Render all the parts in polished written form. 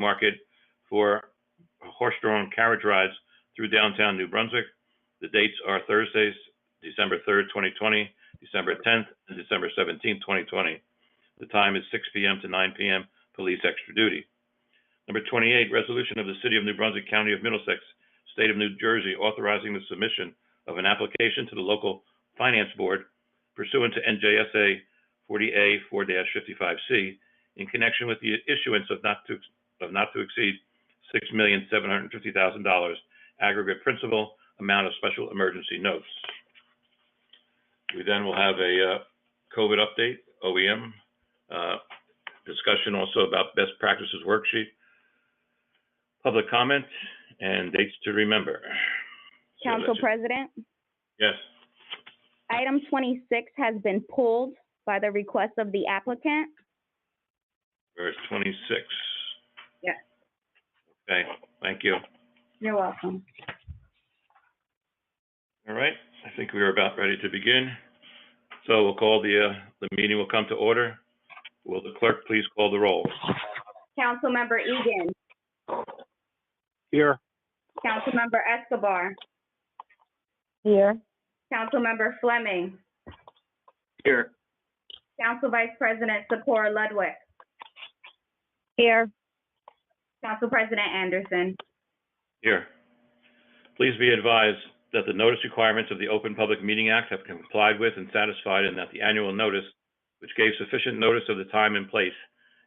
market for horse-drawn carriage rides through downtown New Brunswick. The dates are Thursdays, December 3rd, 2020, December 10th, and December 17th, 2020. The time is 6 p.m. to 9 p.m., police extra duty. Number 28, resolution of the City of New Brunswick, County of Middlesex, State of New Jersey, authorizing the submission of an application to the local finance board pursuant to Njsa 40A 4-55C in connection with the issuance of not to exceed $6,750,000 aggregate principal amount of special emergency notes. We then will have a COVID update, OEM, discussion also about best practices worksheet, public comment, and dates to remember. Council President? Yes. Item 26 has been pulled by the request of the applicant. Verse 26. Yes. Okay, thank you. You're welcome. All right, I think we are about ready to begin. So we'll call the meeting will come to order. Will the clerk please call the roll? Councilmember Egan. Here. Councilmember Escobar. Here. Councilmember Fleming. Here. Council Vice President Socorro Ludwig. Here. Council President Anderson. Here. Please be advised that the notice requirements of the Open Public Meeting Act have complied with and satisfied, and that the annual notice, which gave sufficient notice of the time and place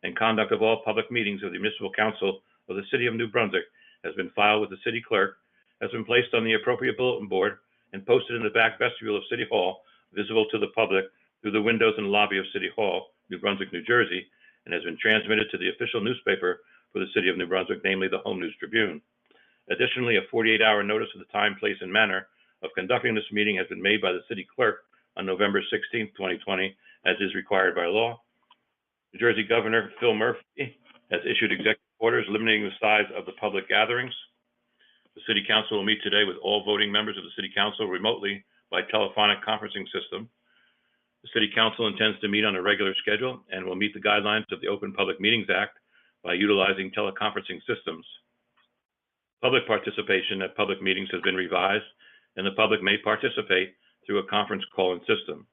and conduct of all public meetings of the Municipal Council of the City of New Brunswick, has been filed with the City Clerk, has been placed on the appropriate bulletin board, and posted in the back vestibule of City Hall, visible to the public through the windows and lobby of City Hall, New Brunswick, New Jersey, and has been transmitted to the official newspaper for the City of New Brunswick, namely the Home News Tribune. Additionally, a 48-hour notice of the time, place, and manner of conducting this meeting has been made by the City Clerk on November 16, 2020, as is required by law. New Jersey Governor Phil Murphy has issued executive orders limiting the size of the public gatherings. The City Council will meet today with all voting members of the City Council remotely by telephonic conferencing system. The City Council intends to meet on a regular schedule and will meet the guidelines of the Open Public Meetings Act by utilizing teleconferencing systems. Public participation at public meetings has been revised, and the public may participate through a conference call-in system.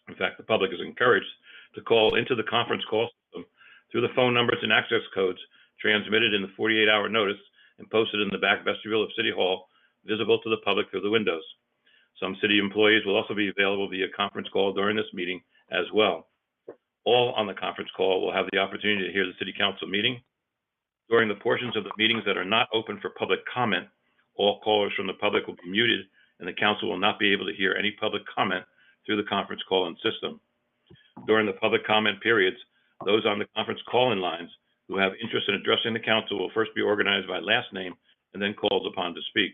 In fact, the public is encouraged to call into the conference call system through the phone numbers and access codes transmitted in the 48-hour notice and posted in the back vestibule of City Hall, visible to the public through the windows. Some city employees will also be available via conference call during this meeting as well. All on the conference call will have the opportunity to hear the City Council meeting. During the portions of the meetings that are not open for public comment, all callers from the public will be muted, and the council will not be able to hear any public comment through the conference call-in system. During the public comment periods, those on the conference call-in lines who have interest in addressing the council will first be organized by last name and then called upon to speak.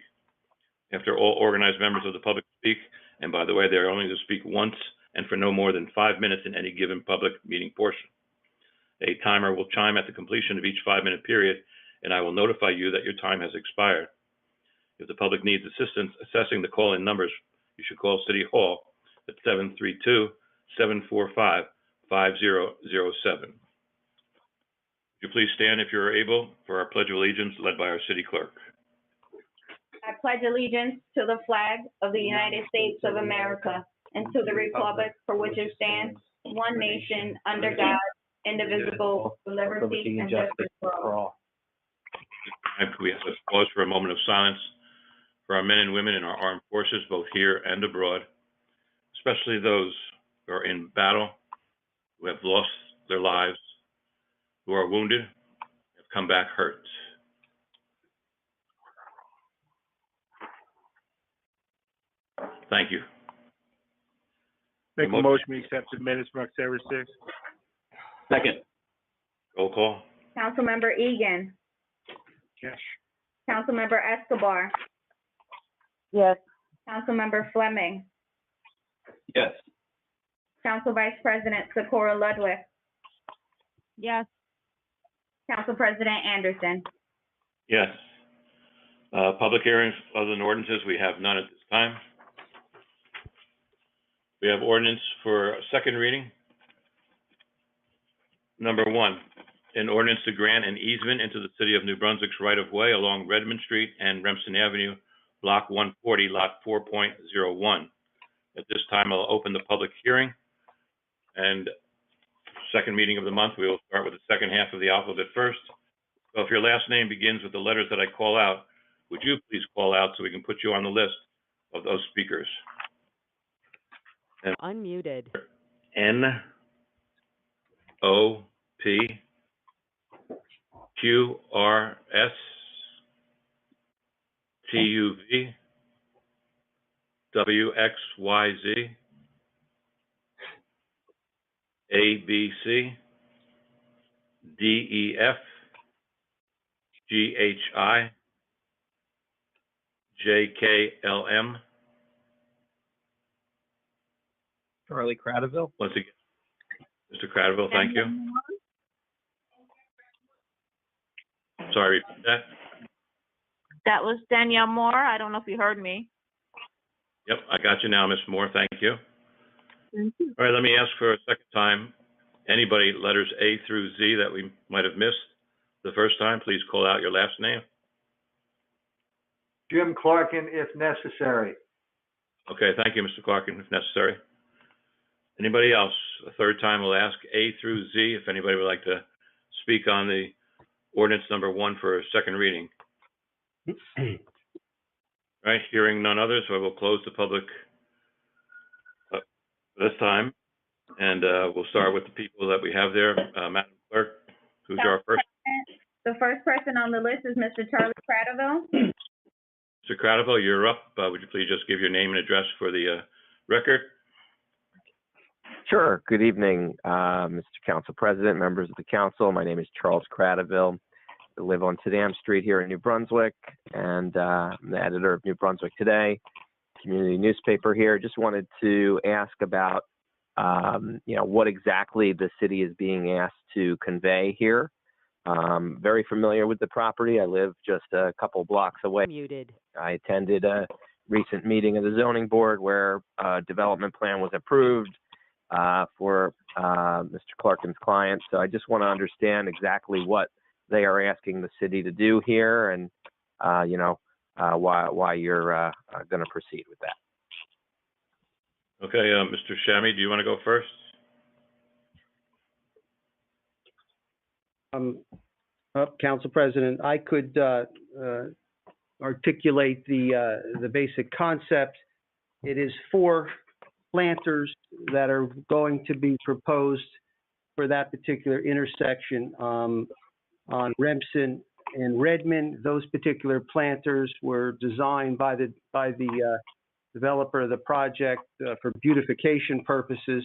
After all organized members of the public speak, and by the way, they are only to speak once and for no more than 5 minutes in any given public meeting portion. A timer will chime at the completion of each 5-minute period, and I will notify you that your time has expired. If the public needs assistance assessing the call-in numbers, you should call City Hall at 732-745-5007. Would you please stand if you are able for our Pledge of Allegiance led by our City Clerk. I pledge allegiance to the flag of the United States of America and to the republic for which it stands, one nation, under God, indivisible, with liberty and justice for all. We have to pause for a moment of silence for our men and women in our armed forces, both here and abroad, especially those who are in battle, who have lost their lives, who are wounded, have come back hurt. Thank you. Make a motion we accept the minutes from October 6th. Second. Roll call. Councilmember Egan. Yes. Councilmember Escobar. Yes. Councilmember Fleming. Yes. Council Vice President Socorro Ludwig. Yes. Council President Anderson. Yes. Public hearings other than ordinances, we have none at this time. We have ordinance for second reading. Number 1, An ordinance to grant an easement into the city of New Brunswick's right-of-way along Redmond Street and Remsen Avenue, Block 140, Lot 4.01. At this time, I'll open the public hearing. And second meeting of the month, we will start with the second half of the alphabet first. So if your last name begins with the letters that I call out, would you please call out so we can put you on the list of those speakers? Unmuted. NOPQRSTUVWXYZ ABC DEF GHI JKLM. Charlie Cradaville. Once again, Mr. Cradaville, thank you. Sorry, repeat that. That was Danielle Moore. I don't know if you heard me. Yep, I got you now, Ms. Moore, thank you. Thank you. All right, let me ask for a second time, anybody, letters A through Z that we might have missed the first time, please call out your last name. Jim Clarkin, if necessary. Okay, thank you, Mr. Clarkin, if necessary. Anybody else? A third time, we'll ask A through Z if anybody would like to speak on the ordinance number 1 for a second reading. All right, hearing none others, so I will close the public this time, and we'll start with the people that we have there. Madam Clerk, who's our first? The first person on the list is Mr. Charlie Cradaville. Mr. Cradaville, you're up. Would you please just give your name and address for the record? Sure. Good evening, Mr. Council President, members of the council. My name is Charles Cradaville. I live on Sedam Street here in New Brunswick, and I'm the editor of New Brunswick Today, community newspaper here. Just wanted to ask about, what exactly the city is being asked to convey here. Very familiar with the property. I live just a couple blocks away. Muted. I attended a recent meeting of the zoning board where a development plan was approved for Mr. Clarkin's client. So I just want to understand exactly what they are asking the city to do here, and why you're going to proceed with that. Okay, Mr. Shami, do you want to go first? Council President, I could articulate the basic concept. It is 4 planters that are going to be proposed for that particular intersection on Remsen and Redmond. Those particular planters were designed by the developer of the project for beautification purposes.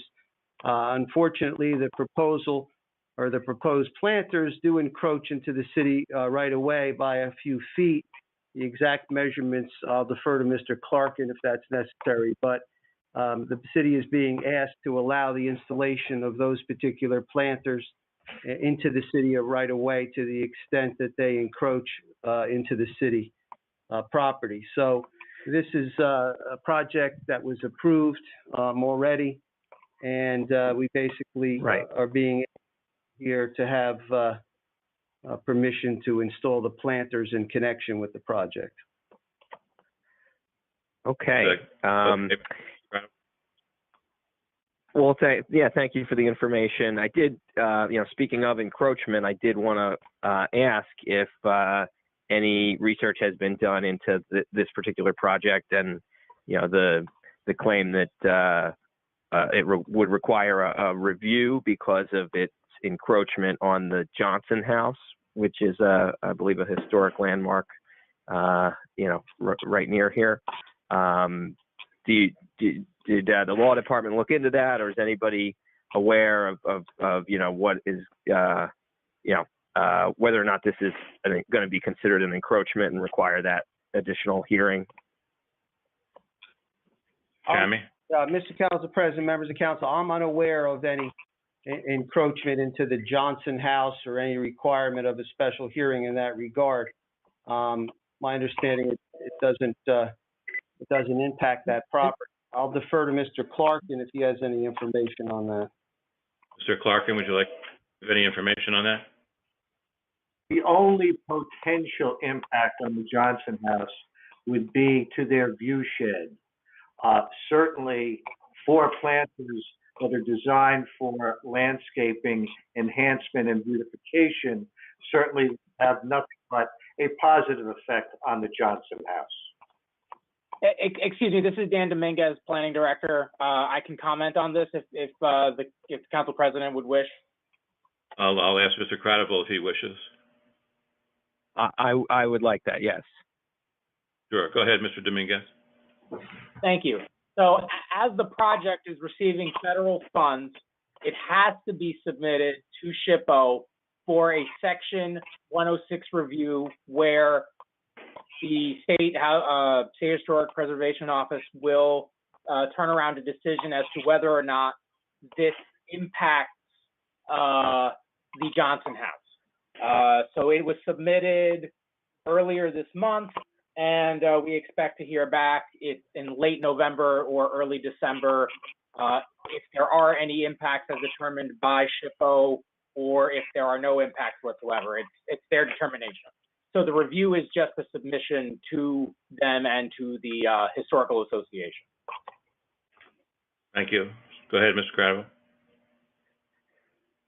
Unfortunately, the proposal or the proposed planters do encroach into the city right away by a few feet. The exact measurements, I'll defer to Mr. Clarkin if that's necessary, but the city is being asked to allow the installation of those particular planters into the city right away to the extent that they encroach into the city property. So this is a project that was approved already, and we basically are being here to have permission to install the planters in connection with the project. Okay. Well, thank you for the information. I did, speaking of encroachment, I did want to ask if any research has been done into this particular project, and the claim that would require a review because of its encroachment on the Johnson House, which is I believe a historic landmark, right near here. Did the law department look into that, or is anybody aware of what is whether or not this is going to be considered an encroachment and require that additional hearing? Tammy? Mr. Council President, members of council, I'm unaware of any encroachment into the Johnson House or any requirement of a special hearing in that regard. My understanding, it doesn't impact that property. I'll defer to Mr. Clarkin if he has any information on that. Mr. Clarkin, would you like to have any information on that? The only potential impact on the Johnson House would be to their view shed. Certainly, 4 planters that are designed for landscaping, enhancement, and beautification certainly have nothing but a positive effect on the Johnson House. Excuse me, this is Dan Dominguez, Planning Director. I can comment on this if the Council President would wish. I'll ask Mr. Cradaville if he wishes. I would like that, yes. Sure. Go ahead, Mr. Dominguez. Thank you. So as the project is receiving federal funds, it has to be submitted to SHPO for a Section 106 review where the State Historic Preservation Office will turn around a decision as to whether or not this impacts the Johnson House. So it was submitted earlier this month, and we expect to hear back in late November or early December if there are any impacts as determined by SHPO or if there are no impacts whatsoever. It's their determination. So the review is just a submission to them and to the Historical Association. Thank you. Go ahead, Mr. Cradaville.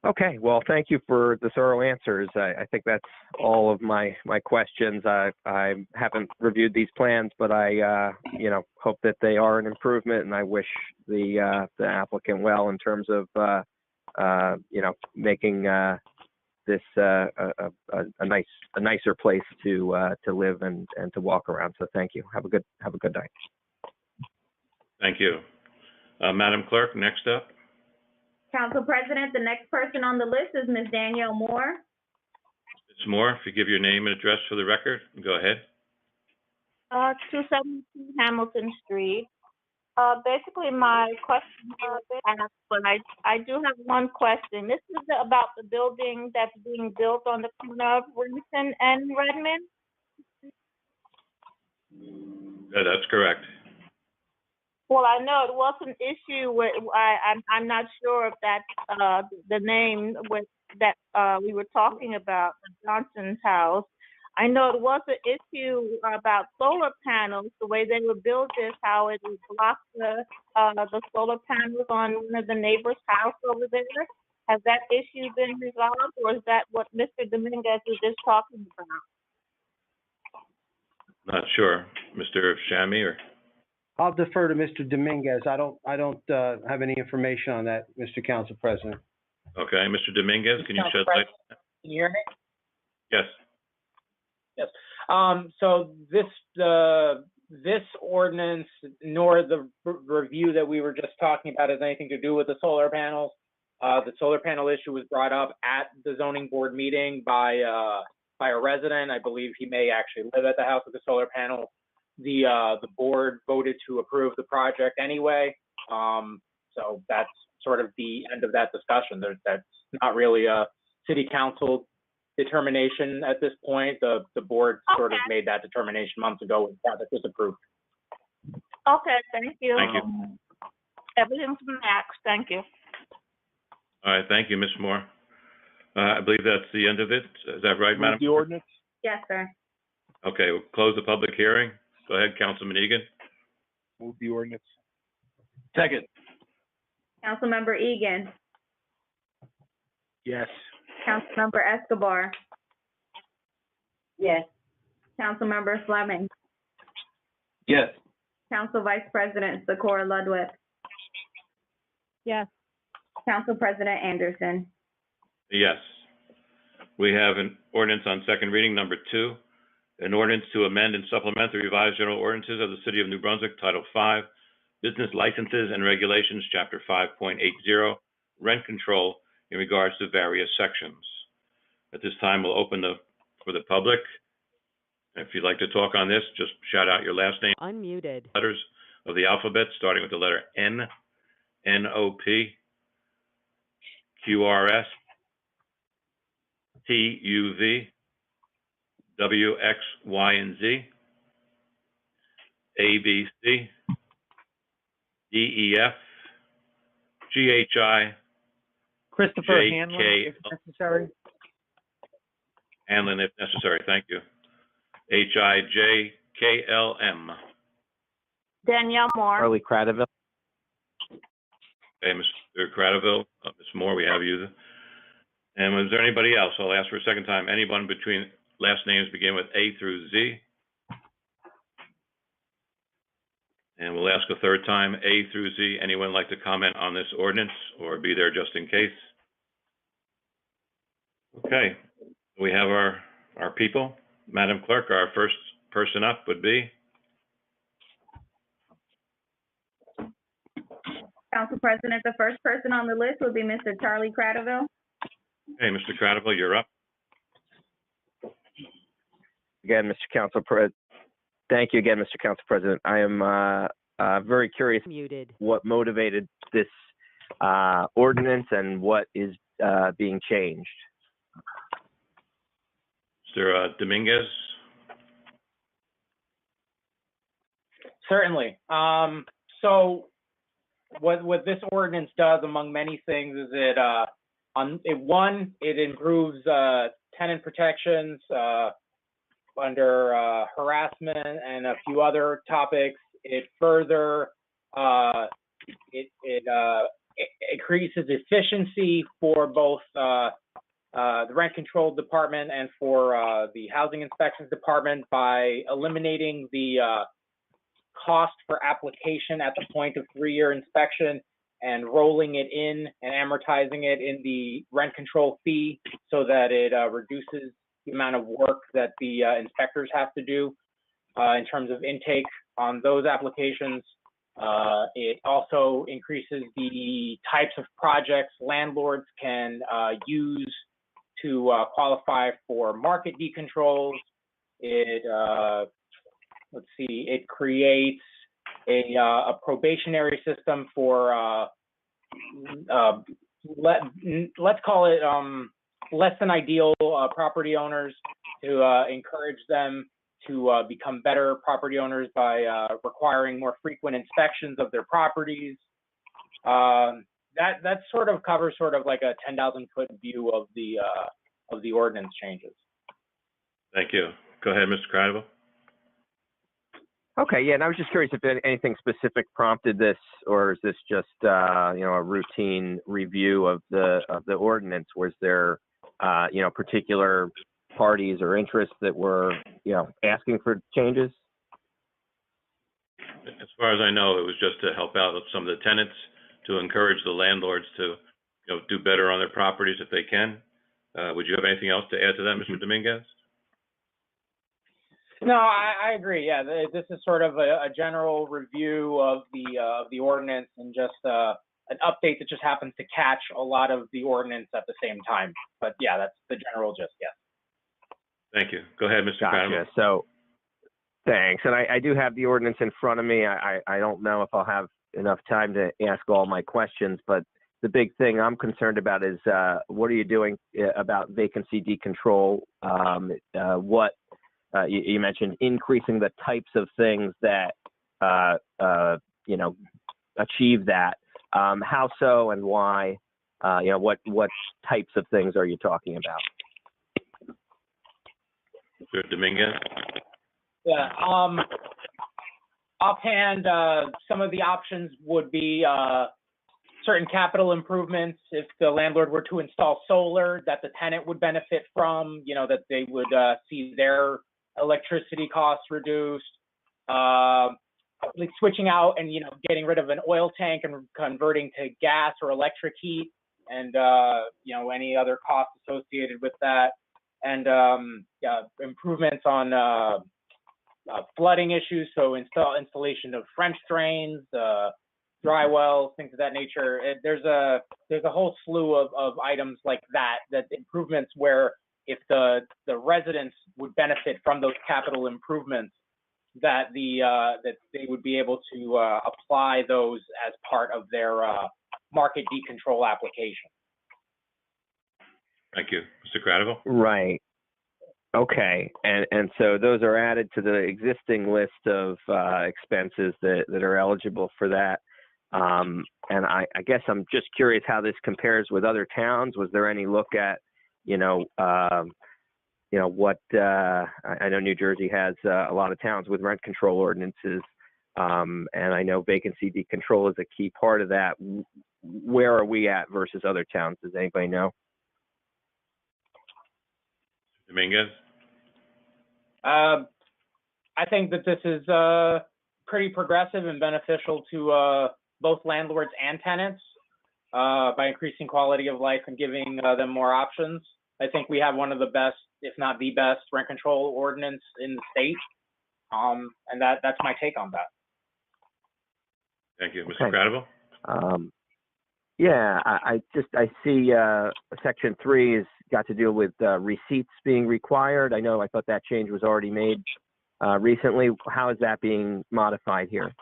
Okay, well, thank you for the thorough answers. I think that's all of my questions. I haven't reviewed these plans, but I hope that they are an improvement, and I wish the applicant well in terms of making this a nicer place to live and to walk around. So thank you. Have a good night. Thank you. Madam Clerk, next up. Council President, the next person on the list is Ms. Danielle Moore. Ms. Moore, if you give your name and address for the record, go ahead. 272 Hamilton Street. Basically, my question has been asked, but I do have one question. This is about the building that's being built on the corner of Renton and Redmond. Yeah, that's correct. Well, I know it was an issue with, I'm not sure if that's the name that we were talking about, the Johnson's house. I know it was an issue about solar panels, the way they would build this, how it would block the solar panels on one of the neighbor's house over there. Has that issue been resolved, or is that what Mr. Dominguez was just talking about? Not sure. Mr. Shami, or? I'll defer to Mr. Dominguez. I don't have any information on that, Mr. Council President. Okay, Mr. Dominguez, can you shed light? Can you hear me? Yes. Yes. So this ordinance, nor the review that we were just talking about, has anything to do with the solar panels. The solar panel issue was brought up at the zoning board meeting by a resident. I believe he may actually live at the house with the solar panels. The board voted to approve the project anyway. So that's sort of the end of that discussion. That's not really a city council determination at this point. The board sort of made that determination months ago when the project was approved. Okay, thank you. Thank you. Everything's maxed. Thank you. All right, thank you, Ms. Moore. I believe that's the end of it. Is that right, Madam? The ordinance? Yes, sir. Okay, we'll close the public hearing. Go ahead, Councilman Egan. Move the ordinance. Second. Councilmember Egan. Yes. Councilmember Escobar. Yes. Councilmember Fleming. Yes. Council Vice President Socorro Ludwig. Yes. Council President Anderson. Yes. We have an ordinance on second reading, number 2. An ordinance to amend and supplement the revised general ordinances of the City of New Brunswick, Title 5, Business Licenses and Regulations, Chapter 5.80, Rent Control, in regards to various sections. At this time, we'll open for the public. If you'd like to talk on this, just shout out your last name. Unmuted. Letters of the alphabet, starting with the letter N, N-O-P, Q-R-S, T-U-V, W, X, Y, and Z, A, B, C, D, E, F, G, H, I, Christopher J, Hanlon, K, if necessary. Hanlon if necessary. Thank you. HIJKLM. Danielle Moore. Charlie Cradaville. Okay, Mr. Cradaville, Ms. Moore, we have you. And was there anybody else? I'll ask for a second time. Anyone between last names begin with A through Z? And we'll ask a third time, A through Z. Anyone like to comment on this ordinance or be there just in case? Okay, we have our people. Madam Clerk, our first person up would be? Council President, the first person on the list would be Mr. Charlie Cradaville. Okay, Mr. Cradaville, you're up. Again, Mr. Council President. Thank you again, Mr. Council President. I am very curious what motivated this ordinance and what is being changed. Mr. Dominguez? Certainly. So what this ordinance does, among many things, is it improves tenant protections under harassment and a few other topics. It further it increases efficiency for both the rent control department and for the housing inspections department by eliminating the cost for application at the point of 3-year inspection and rolling it in and amortizing it in the rent control fee so that it reduces the amount of work that the inspectors have to do in terms of intake on those applications. It also increases the types of projects landlords can use to qualify for market decontrols. It creates a probationary system for let's call it less than ideal property owners to encourage them to become better property owners by requiring more frequent inspections of their properties. That sort of covers sort of like a 10,000-foot view of the ordinance changes. Thank you. Go ahead, Mr. Cradaville. Okay, yeah, and I was just curious if anything specific prompted this, or is this just a routine review of the ordinance? Was there particular parties or interests that were asking for changes? As far as I know, it was just to help out some of the tenants, to encourage the landlords to do better on their properties if they can. Would you have anything else to add to that, Mr. Dominguez? No, I agree. Yeah, this is sort of a general review of the ordinance and just an update that just happens to catch a lot of the ordinance at the same time. But yeah, that's the general gist. Yes. Thank you. Go ahead, Mr. Cradaville. So, thanks. And I do have the ordinance in front of me. I don't know if I'll have enough time to ask all my questions, but the big thing I'm concerned about is what are you doing about vacancy decontrol? You mentioned increasing the types of things that achieve that. How so and why? What types of things are you talking about? Mr. Dominguez. Yeah. Offhand, some of the options would be certain capital improvements. If the landlord were to install solar, that the tenant would benefit from. That they would see their electricity costs reduced. Like switching out and getting rid of an oil tank and converting to gas or electric heat, and any other costs associated with that, and improvements on flooding issues, so installation of French drains, dry wells, things of that nature. There's a whole slew of items like that improvements where if the residents would benefit from those capital improvements, that they would be able to apply those as part of their market decontrol application. Thank you. Mr. Cradaville? Right. Okay. And so those are added to the existing list of expenses that are eligible for that. And I guess I'm just curious how this compares with other towns. Was there any look at, what, I know New Jersey has a lot of towns with rent control ordinances, and I know vacancy decontrol is a key part of that. Where are we at versus other towns? Does anybody know? Dominguez? I think that this is pretty progressive and beneficial to both landlords and tenants by increasing quality of life and giving them more options. I think we have one of the best, if not the best, rent control ordinance in the state, and that's my take on that. Thank you. Mr. Credible? Yeah, I see section 3 has got to deal with receipts being required. I thought that change was already made recently. How is that being modified here?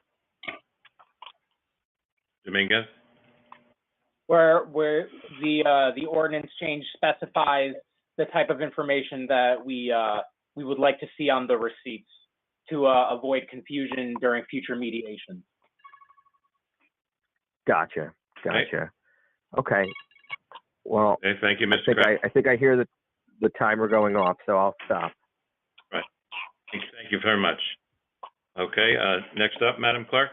Dominguez? Where the ordinance change specifies the type of information that we would like to see on the receipts to avoid confusion during future mediation. Gotcha. Okay. Well, Okay, thank you, Mr. Credible. I think I hear the timer going off, so I'll stop. Right. Thank you very much. Okay, next up, Madam Clerk.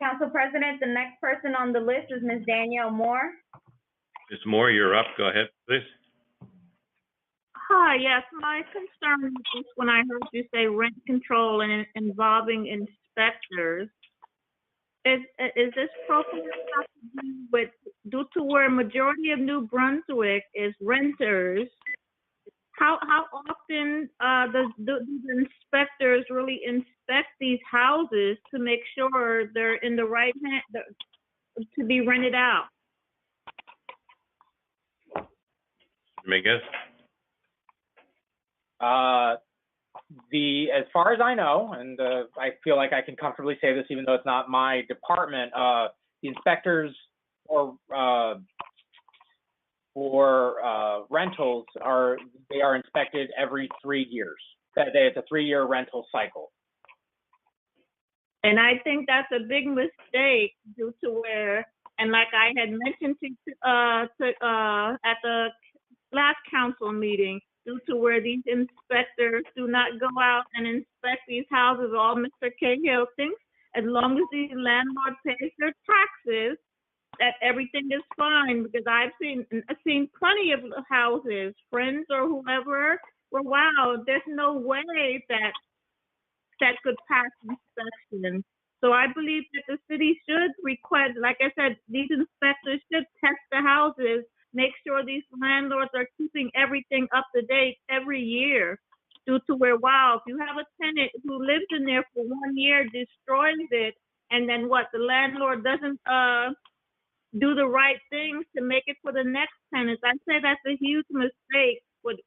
Council President, the next person on the list is Ms. Danielle Moore. Ms. Moore, you're up. Go ahead, please. Hi, yes, my concern is when I heard you say rent control and involving inspectors. Is this program have to do with, due to where majority of New Brunswick is renters, how often do the inspectors really inspect these houses to make sure they're in the right hand to be rented out? Dominguez? As far as I know, and I feel like I can comfortably say this even though it's not my department, the inspectors for rentals are inspected every 3 years. It's a 3-year rental cycle. And I think that's a big mistake due to where, and like I had mentioned at the last council meeting, due to where these inspectors do not go out and inspect these houses. All Mr. Cahill thinks, as long as the landlord pays their taxes, that everything is fine. Because I've seen plenty of houses, friends or whoever, where wow, there's no way that could pass inspection. So I believe that the city should request, like I said, these inspectors should test the houses, make sure these landlords are keeping everything up to date every year, due to where, wow, if you have a tenant who lives in there for 1 year, destroys it, and then what, the landlord doesn't do the right things to make it for the next tenants. I say that's a huge mistake with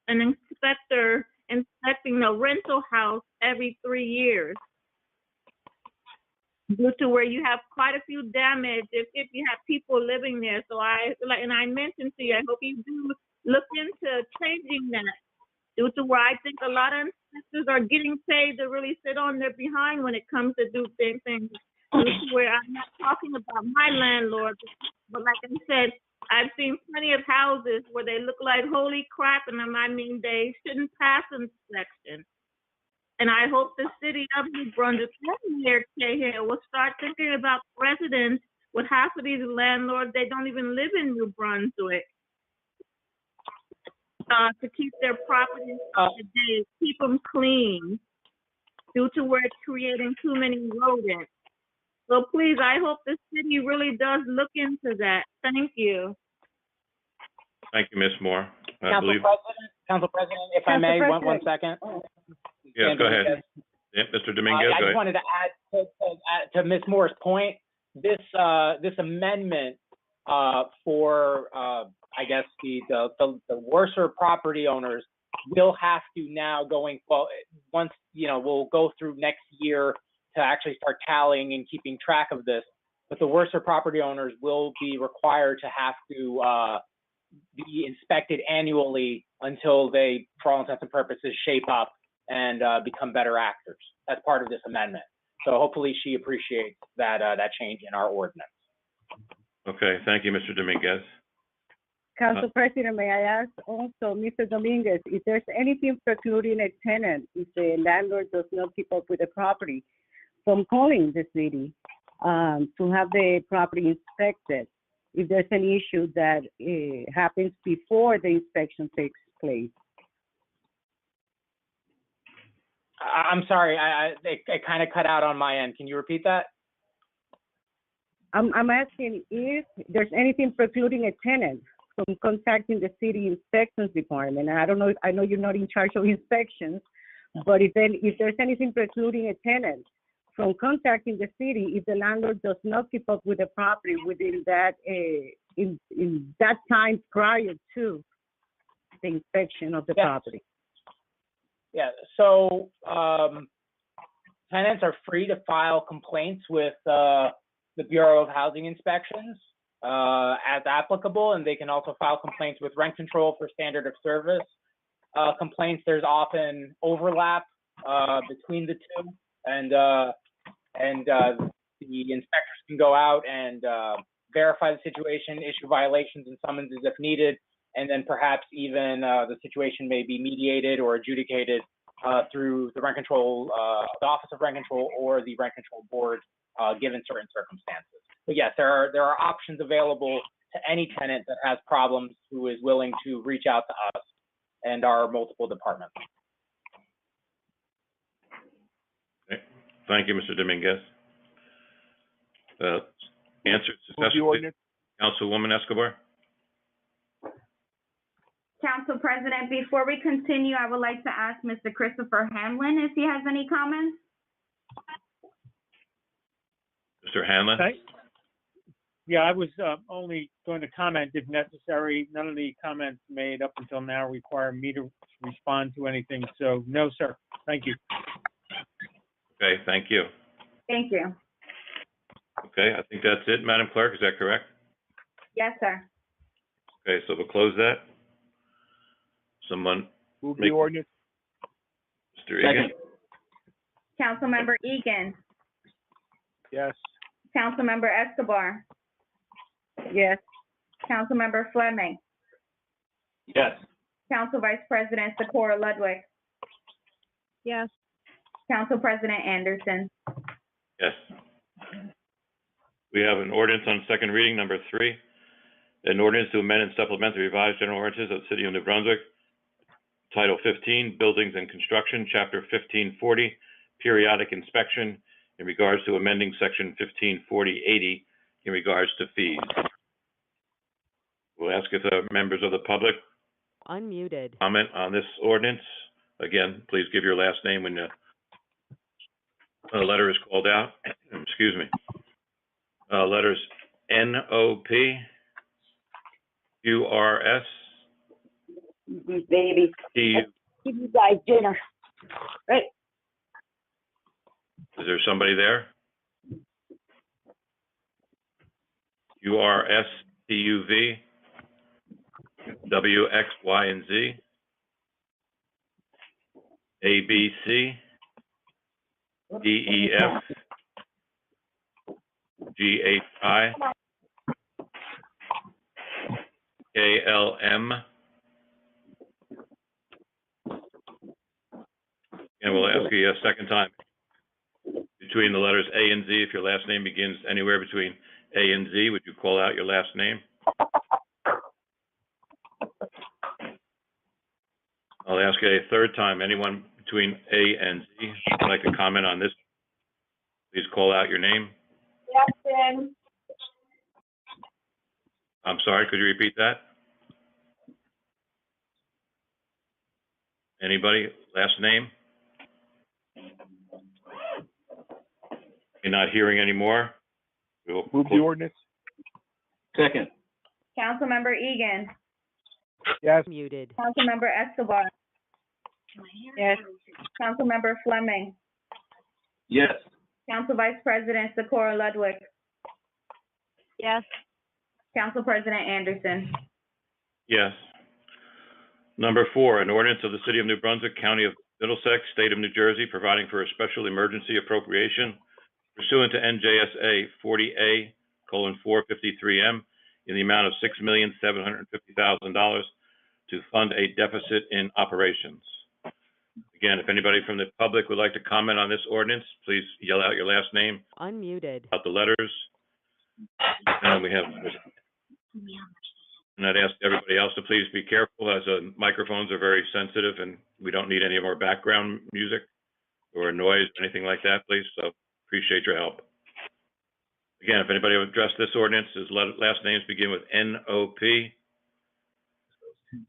an inspector inspecting a rental house every 3 years, due to where you have quite a few damage if you have people living there. So I mentioned to you, I hope you do look into changing that, due to where I think a lot of inspectors are getting paid to really sit on their behind when it comes to do things. Due to where I'm not talking about my landlord, but like I said, I've seen plenty of houses where they look like holy crap, and I mean they shouldn't pass inspection. And I hope the city of New Brunswick and Mayor Cahill will start thinking about residents. With half of these landlords, they don't even live in New Brunswick. To keep their properties up to date, keep them clean, due to where it's creating too many rodents. So please, I hope the city really does look into that. Thank you. Thank you, Ms. Moore. Council President, if I may, one second. Yeah, go ahead. Yeah, Mr. Dominguez, I go just ahead. wanted to add to Ms. Moore's point. This amendment for I guess the worser property owners will have to now once we'll go through next year to actually start tallying and keeping track of this. But the worser property owners will be required to have to be inspected annually until they, for all intents and purposes, shape up and become better actors. That's part of this amendment. So hopefully she appreciates that change in our ordinance. Okay, thank you, Mr. Dominguez. Council President, may I ask also, Mr. Dominguez, if there's anything precluding a tenant, if the landlord does not keep up with the property, from calling the city to have the property inspected, if there's any issue that happens before the inspection takes place? I'm sorry, it kind of cut out on my end. Can you repeat that? I'm asking if there's anything precluding a tenant from contacting the city inspections department. And I don't know, I know you're not in charge of inspections, but if there's anything precluding a tenant from contacting the city if the landlord does not keep up with the property within that, in that time prior to the inspection of the property. Yeah, so tenants are free to file complaints with the Bureau of Housing Inspections as applicable, and they can also file complaints with rent control for standard of service complaints. There's often overlap between the two, and the inspectors can go out and verify the situation, issue violations and summonses if needed, and then perhaps even the situation may be mediated or adjudicated through the rent control, the Office of Rent Control or the Rent Control Board, given certain circumstances. But yes, there are options available to any tenant that has problems who is willing to reach out to us and our multiple departments. Okay. Thank you, Mr. Dominguez. Answered Move the successfully. ordinance. Councilwoman Escobar? Council President, before we continue, I would like to ask Mr. Christopher Hanlon if he has any comments. Mr. Hanlon? Yeah, I was only going to comment if necessary. None of the comments made up until now require me to respond to anything. So no, sir. Thank you. Okay, thank you. Thank you. Okay, I think that's it, Madam Clerk. Is that correct? Yes, sir. Okay, so we'll close that. Someone, Move the ordinance. Mr. Egan? Councilmember Egan. Yes. Councilmember Escobar. Yes. Councilmember Fleming. Yes. Council Vice President Socorro Ludwig. Yes. Council President Anderson. Yes. We have an ordinance on second reading, number 3. An ordinance to amend and supplement the revised general ordinances of the City of New Brunswick, Title 15, Buildings and Construction, Chapter 1540, Periodic Inspection, in regards to amending Section 1540-80 in regards to fees. We'll ask if the members of the public Unmuted. comment on this ordinance. Again, please give your last name when the letter is called out. Excuse me. Letters N-O-P, U-R-S, Baby, T-U. give you guys dinner. Right. Is there somebody there? U-R-S-T-U-V, W, X, Y, and Z, A, B, C, D, E, F, G, H, I, K, L, M. And we'll ask you a second time. Between the letters A and Z, if your last name begins anywhere between A and Z, would you call out your last name? I'll ask you a third time. Anyone between A and Z would like to comment on this? Please call out your name. Jackson. I'm sorry, could you repeat that? Anybody? Last name? You're not hearing anymore? We will Move the ordinance. Second. Councilmember Egan. Yes. Muted. Councilmember Escobar. Yes. Councilmember Fleming. Yes. Council Vice President Socorro Ludwig. Yes. Council President Anderson. Yes. Number 4, an ordinance of the City of New Brunswick, County of Middlesex, State of New Jersey, providing for a special emergency appropriation pursuant to NJSA 40A:453M in the amount of $6,750,000 to fund a deficit in operations. Again, if anybody from the public would like to comment on this ordinance, please yell out your last name, Unmuted. out the letters. And and I'd ask everybody else to please be careful, as microphones are very sensitive, and we don't need any more background music or noise or anything like that, please. So appreciate your help. Again, if anybody would address this ordinance, his last names begin with N-O-P,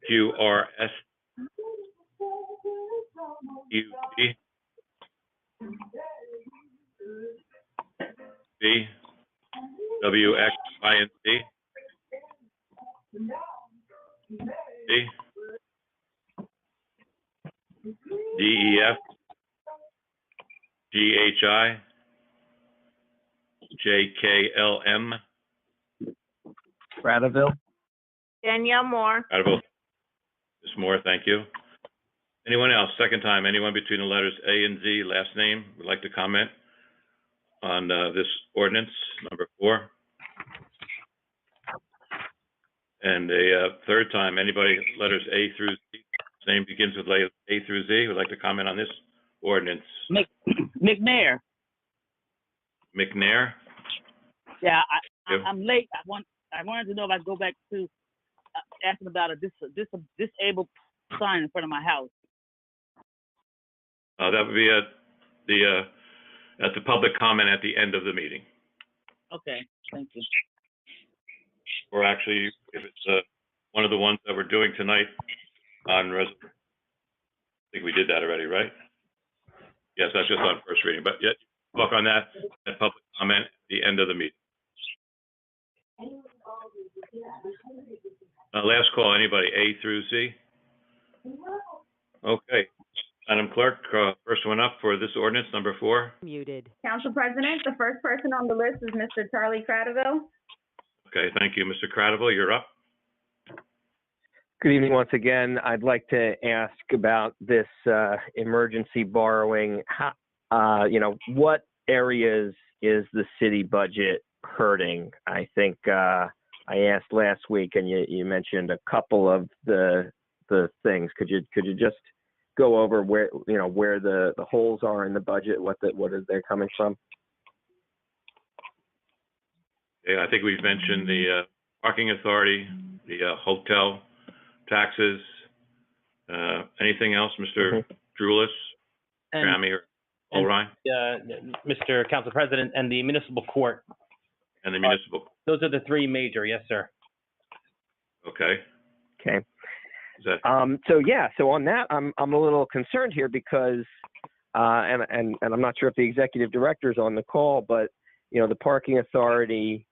Q-R-S, U-T, B, W-X-I-N-C, D, D-E-F, G-H-I, J-K-L-M. Bradaville? Danielle Moore. Ms. Moore, thank you. Anyone else? Second time, anyone between the letters A and Z, last name, would like to comment on this ordinance, number 4? And a third time, anybody, letters A through Z, name begins with A through Z, would like to comment on this ordinance? McNair. McNair? Yeah, Yep. I'm late. I wanted to know if I could go back to asking about a disabled sign in front of my house. That would be at the public comment at the end of the meeting. Okay, thank you. Or actually, if it's one of the ones that we're doing tonight on I think we did that already, right? Yes, that's just on first reading, but yet talk on that at public comment at the end of the meeting. Last call, anybody, A through Z? Okay. Madam Clerk, first one up for this ordinance, number 4. Muted. Council President, the first person on the list is Mr. Charlie Cradaville. Okay, thank you. Mr. Cradaville, you're up. Good evening once again. I'd like to ask about this emergency borrowing. How, what areas is the city budget hurting? I think I asked last week, and you mentioned a couple of the things. Could you just go over where the holes are in the budget, what they're coming from? Yeah, I think we've mentioned the parking authority, the hotel taxes. Anything else, Mr. Drulis, Grammy, or O'Ryan? Mr. Council President, and the municipal court. And the municipal. Those are the 3 major, yes, sir. Okay. Okay. Is that... So on that, I'm a little concerned here because, and I'm not sure if the executive director is on the call, but the parking authority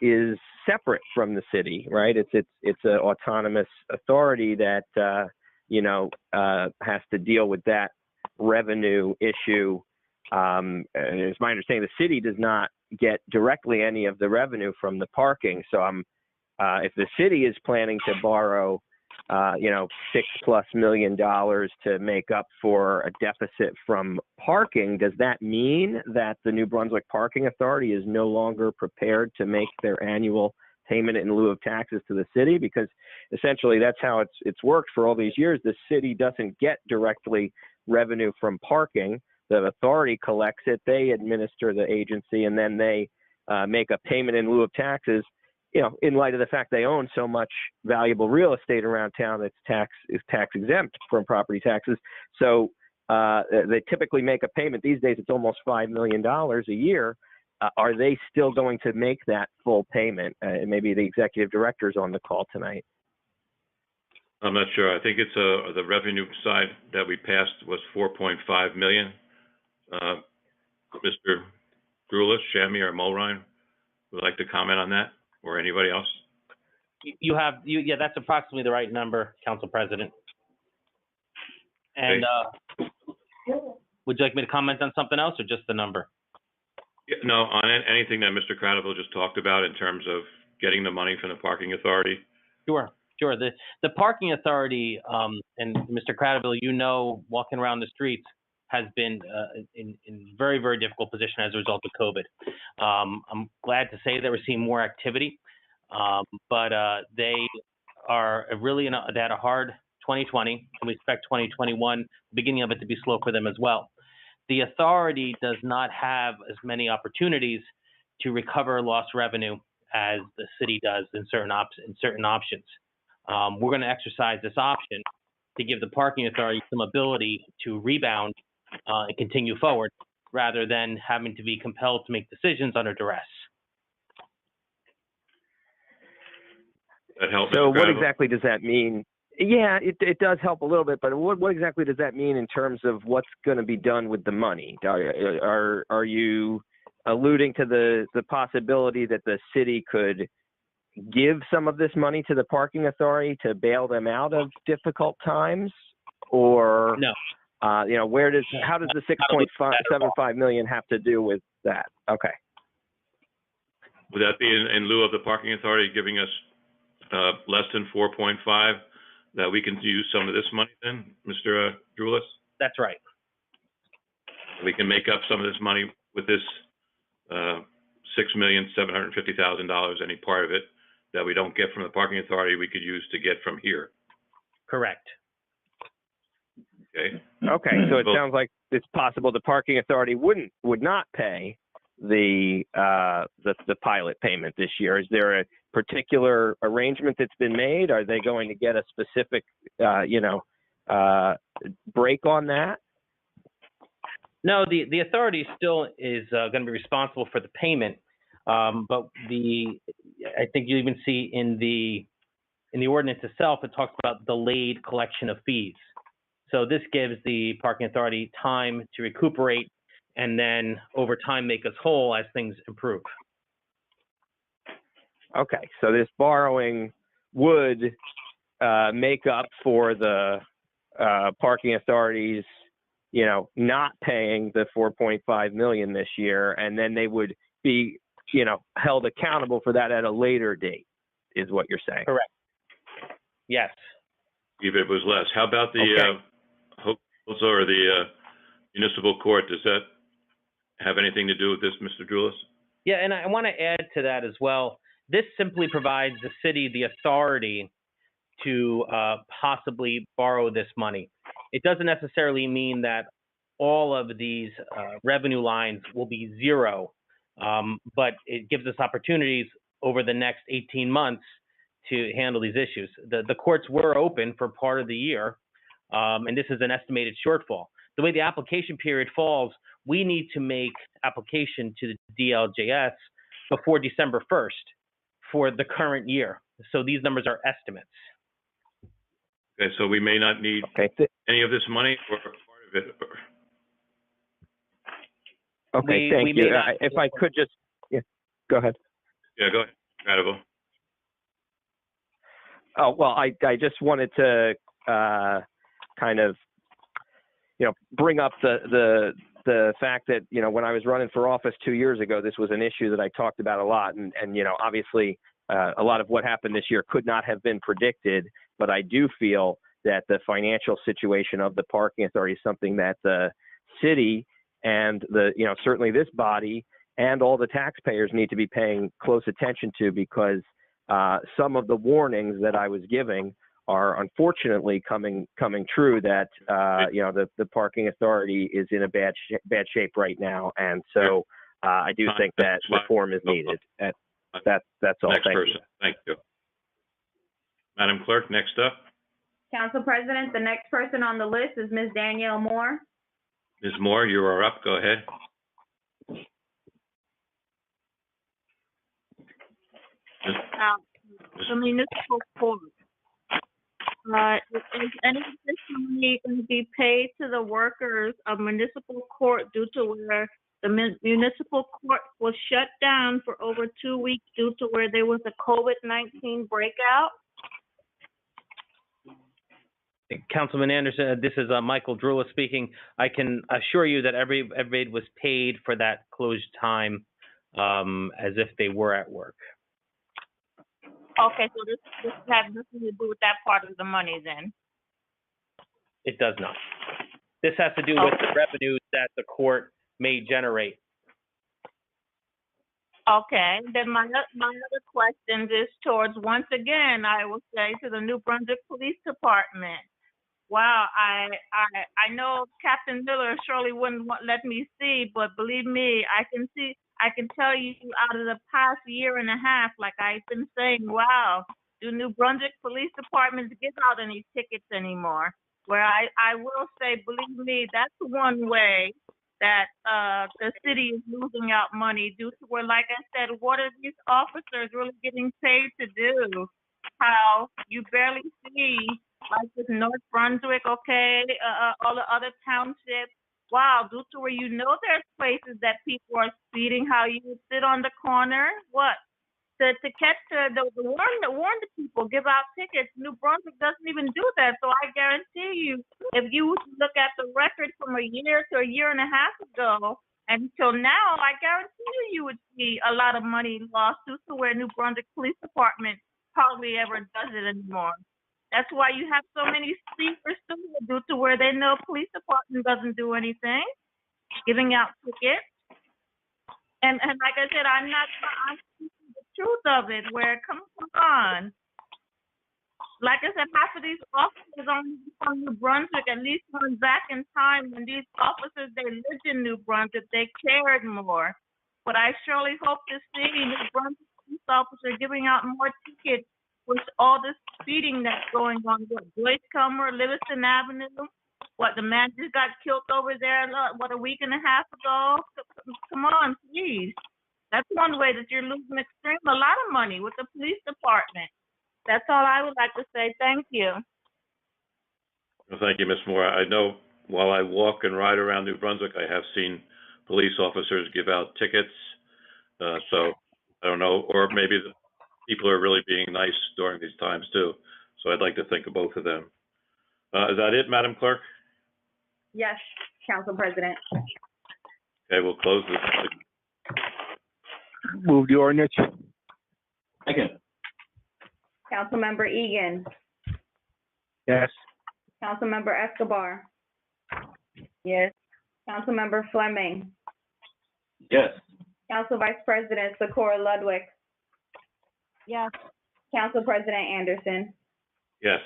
is separate from the city, right? It's an autonomous authority that has to deal with that revenue issue. And it's my understanding the city does not get directly any of the revenue from the parking. So if the city is planning to borrow, $6+ million to make up for a deficit from parking, does that mean that the New Brunswick Parking Authority is no longer prepared to make their annual payment in lieu of taxes to the city? Because essentially that's how it's worked for all these years. The city doesn't get directly revenue from parking. The authority collects it, they administer the agency, and then they make a payment in lieu of taxes, in light of the fact they own so much valuable real estate around town that's tax exempt from property taxes. So they typically make a payment. These days, it's almost $5 million a year. Are they still going to make that full payment? Maybe the executive director's on the call tonight. I'm not sure. I think it's the revenue side that we passed was $4.5 million. Mr. Drulis, Shammy, or Mulrine would like to comment on that, or anybody else? Yeah, that's approximately the right number, Council President. And would you like me to comment on something else or just the number? Yeah, no, on anything that Mr. Cradaville just talked about in terms of getting the money from the parking authority. Sure. The parking authority, and Mr. Cradaville, walking around the streets, has been in very, very difficult position as a result of COVID. I'm glad to say that we're seeing more activity. But they are really they had a hard 2020, and we expect 2021, the beginning of it, to be slow for them as well. The authority does not have as many opportunities to recover lost revenue as the city does in certain options. We're going to exercise this option to give the parking authority some ability to rebound and continue forward, rather than having to be compelled to make decisions under duress. That help, So Mr. what Crabbe? exactly does that mean? Yeah, it does help a little bit, but what exactly does that mean in terms of what's going to be done with the money? Are you alluding to the possibility that the city could give some of this money to the parking authority to bail them out of difficult times? Or, No. how does the 6.75 million have to do with that? Okay. Would that be in lieu of the parking authority giving us less than 4.5, that we can use some of this money then, Mr. Droulis? That's right. We can make up some of this money with this $6,750,000, any part of it that we don't get from the parking authority, we could use to get from here. Correct. Okay. Okay, so it sounds like it's possible the parking authority would not pay the pilot payment this year. Is there a particular arrangement that's been made? Are they going to get a specific, break on that? No, the authority still is going to be responsible for the payment, but I think you even see in the ordinance itself, it talks about delayed collection of fees. So this gives the parking authority time to recuperate and then over time make us whole as things improve. Okay, so this borrowing would make up for the parking authorities, not paying the 4.5 million this year, and then they would be, held accountable for that at a later date, is what you're saying. Correct. Yes. Even if it was less. How about the or the municipal court? Does that have anything to do with this, Mr. Droulis? Yeah, and I want to add to that as well. This simply provides the city the authority to possibly borrow this money. It doesn't necessarily mean that all of these revenue lines will be zero, but it gives us opportunities over the next 18 months to handle these issues. The courts were open for part of the year, and this is an estimated shortfall. The way the application period falls, we need to make application to the DLJS before December 1st for the current year. So these numbers are estimates. Okay, so we may not need any of this money or part of it. Okay, thank you. If I could just, go ahead. Yeah, go ahead. Incredible. Oh, well, I just wanted to kind of, bring up the fact that, when I was running for office 2 years ago, this was an issue that I talked about a lot. And obviously, a lot of what happened this year could not have been predicted, but I do feel that the financial situation of the parking authority is something that the city and certainly this body and all the taxpayers need to be paying close attention to, because some of the warnings that I was giving are unfortunately coming true, that the parking authority is in a bad shape right now, and so I do think that reform is needed. That's all. Next person. Thank you. Madam Clerk, next up. Council President, the next person on the list is Ms. Danielle Moore. Ms. Moore, you are up. Go ahead. The municipal court. Is any of this money going to be paid to the workers of municipal court due to where the municipal court was shut down for over 2 weeks due to where there was a COVID-19 breakout? Councilman Anderson, this is Michael Droulis speaking. I can assure you that everybody was paid for that closed time as if they were at work. Okay, so this has nothing to do with that part of the money then? It does not. This has to do with the revenues that the court may generate. Okay, then my other question is towards, once again, I will say, to the New Brunswick Police Department. Wow, I know Captain Miller surely wouldn't let me see, but believe me, I can tell you out of the past year and a half, like I've been saying, wow, do New Brunswick Police Departments give out any tickets anymore? Where I will say, believe me, that's one way that the city is losing out money due to where, like I said, what are these officers really getting paid to do? How you barely see, like with North Brunswick, okay, all the other townships. Wow, due to where there's places that people are speeding, how you would sit on the corner, what? To catch the warn the people, give out tickets. New Brunswick doesn't even do that. So I guarantee you, if you look at the record from a year to a year and a half ago until now, I guarantee you would see a lot of money lost due to where New Brunswick Police Department hardly ever does it anymore. That's why you have so many speakers due to where they know police department doesn't do anything, giving out tickets. And like I said, I'm speaking the truth of it. Where come on, like I said, half of these officers only from New Brunswick. At least when back in time when these officers they lived in New Brunswick, they cared more. But I surely hope to see New Brunswick police officers giving out more tickets with all this speeding that's going on. What, Joyce Comer, Livingston Avenue? What, the man just got killed over there, what, a week and a half ago? Come on, please. That's one way that you're losing a lot of money with the police department. That's all I would like to say. Thank you. Well, thank you, Ms. Moore. I know while I walk and ride around New Brunswick, I have seen police officers give out tickets. So I don't know, or maybe the people are really being nice during these times too. So I'd like to think of both of them. Is that it, Madam Clerk? Yes, Council President. Okay, we'll close this. Move the ordinance. Second. Councilmember Egan. Yes. Councilmember Escobar. Yes. Councilmember Fleming. Yes. Council Vice President Socorro Ludwig. Yes. Council President Anderson. Yes.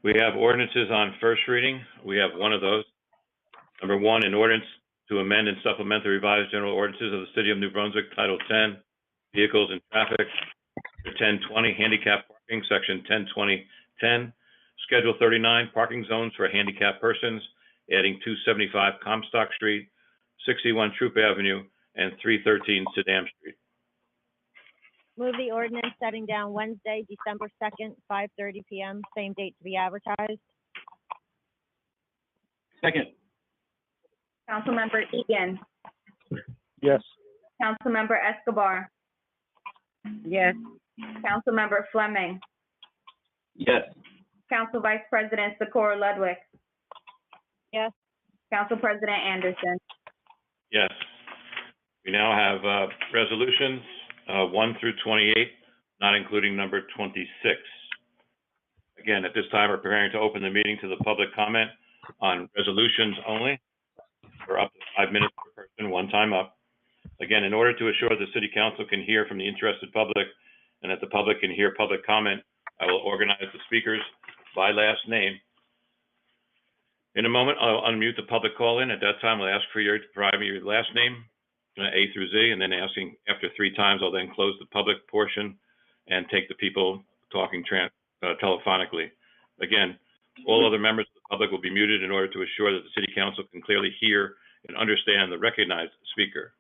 We have ordinances on first reading. We have one of those. Number one, an ordinance to amend and supplement the revised general ordinances of the City of New Brunswick, Title 10, Vehicles and Traffic, 1020, Handicapped Parking, Section 102010, Schedule 39, Parking Zones for Handicapped Persons, adding 275 Comstock Street, 61 Troop Avenue, and 313 Sedam Street. Move the ordinance setting down Wednesday, December 2nd, 5:30 p.m., same date to be advertised. Second. Councilmember Egan. Yes. Councilmember Escobar. Yes. Councilmember Fleming. Yes. Council Vice President Socorro Ludwig. Yes. Council President Anderson. Yes. We now have resolutions 1 through 28, not including number 26. Again, at this time, we're preparing to open the meeting to the public comment on resolutions only for up to 5 minutes per person, one time up. Again, in order to assure the City Council can hear from the interested public and that the public can hear public comment, I will organize the speakers by last name. In a moment, I'll unmute the public call-in. At that time, I'll ask for you to provide me your last name, A through Z, and then asking after 3 times, I'll then close the public portion and take the people talking telephonically. Again, all other members of the public will be muted in order to assure that the City Council can clearly hear and understand the recognized speaker.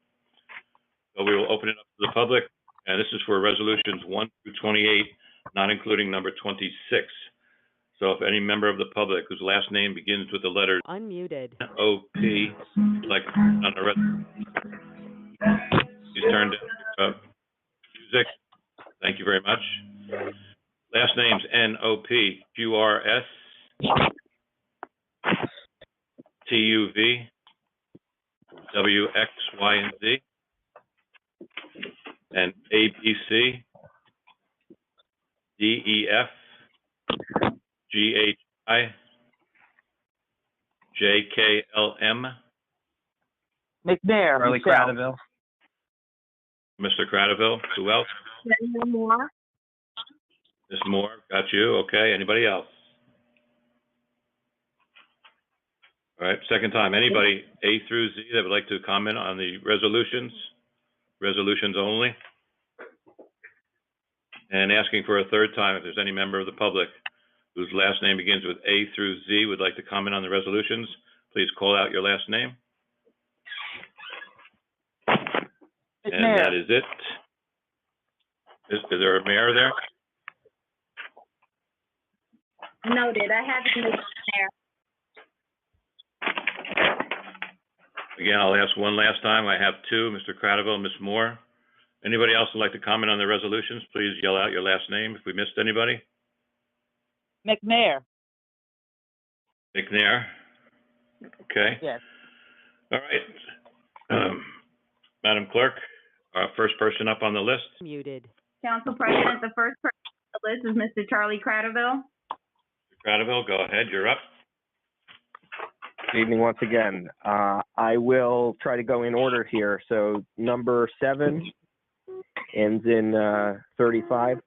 So we will open it up to the public, and this is for resolutions 1 through 28, not including number 26. So if any member of the public whose last name begins with the letters Unmuted. O-P, like on the rest, please turn down music. Thank you very much. Last names N-O-P, Q-R-S, T-U-V, W-X, Y, and Z, and A-B-C, D-E-F, G-H-I, J-K-L-M, McNair, Charlie Crowdville. Mr. Cradaville, who else? Danielle Moore. Ms. Moore, got you, okay, anybody else? All right, second time, anybody A through Z that would like to comment on the resolutions? Resolutions only? And asking for a third time, if there's any member of the public whose last name begins with A through Z would like to comment on the resolutions, please call out your last name. And that is it. Is there a mayor there? Noted. I have it there. Again, I'll ask one last time. I have two, Mr. Cradaville, Ms. Moore. Anybody else would like to comment on the resolutions? Please yell out your last name if we missed anybody. McNair. McNair. Okay. Yes. All right. Madam Clerk, first person up on the list. Muted. Council President, the first person on the list is Mr. Charlie Cradaville. Mr. Cradaville, go ahead. You're up. Good evening once again. I will try to go in order here. So number 7 ends in 35.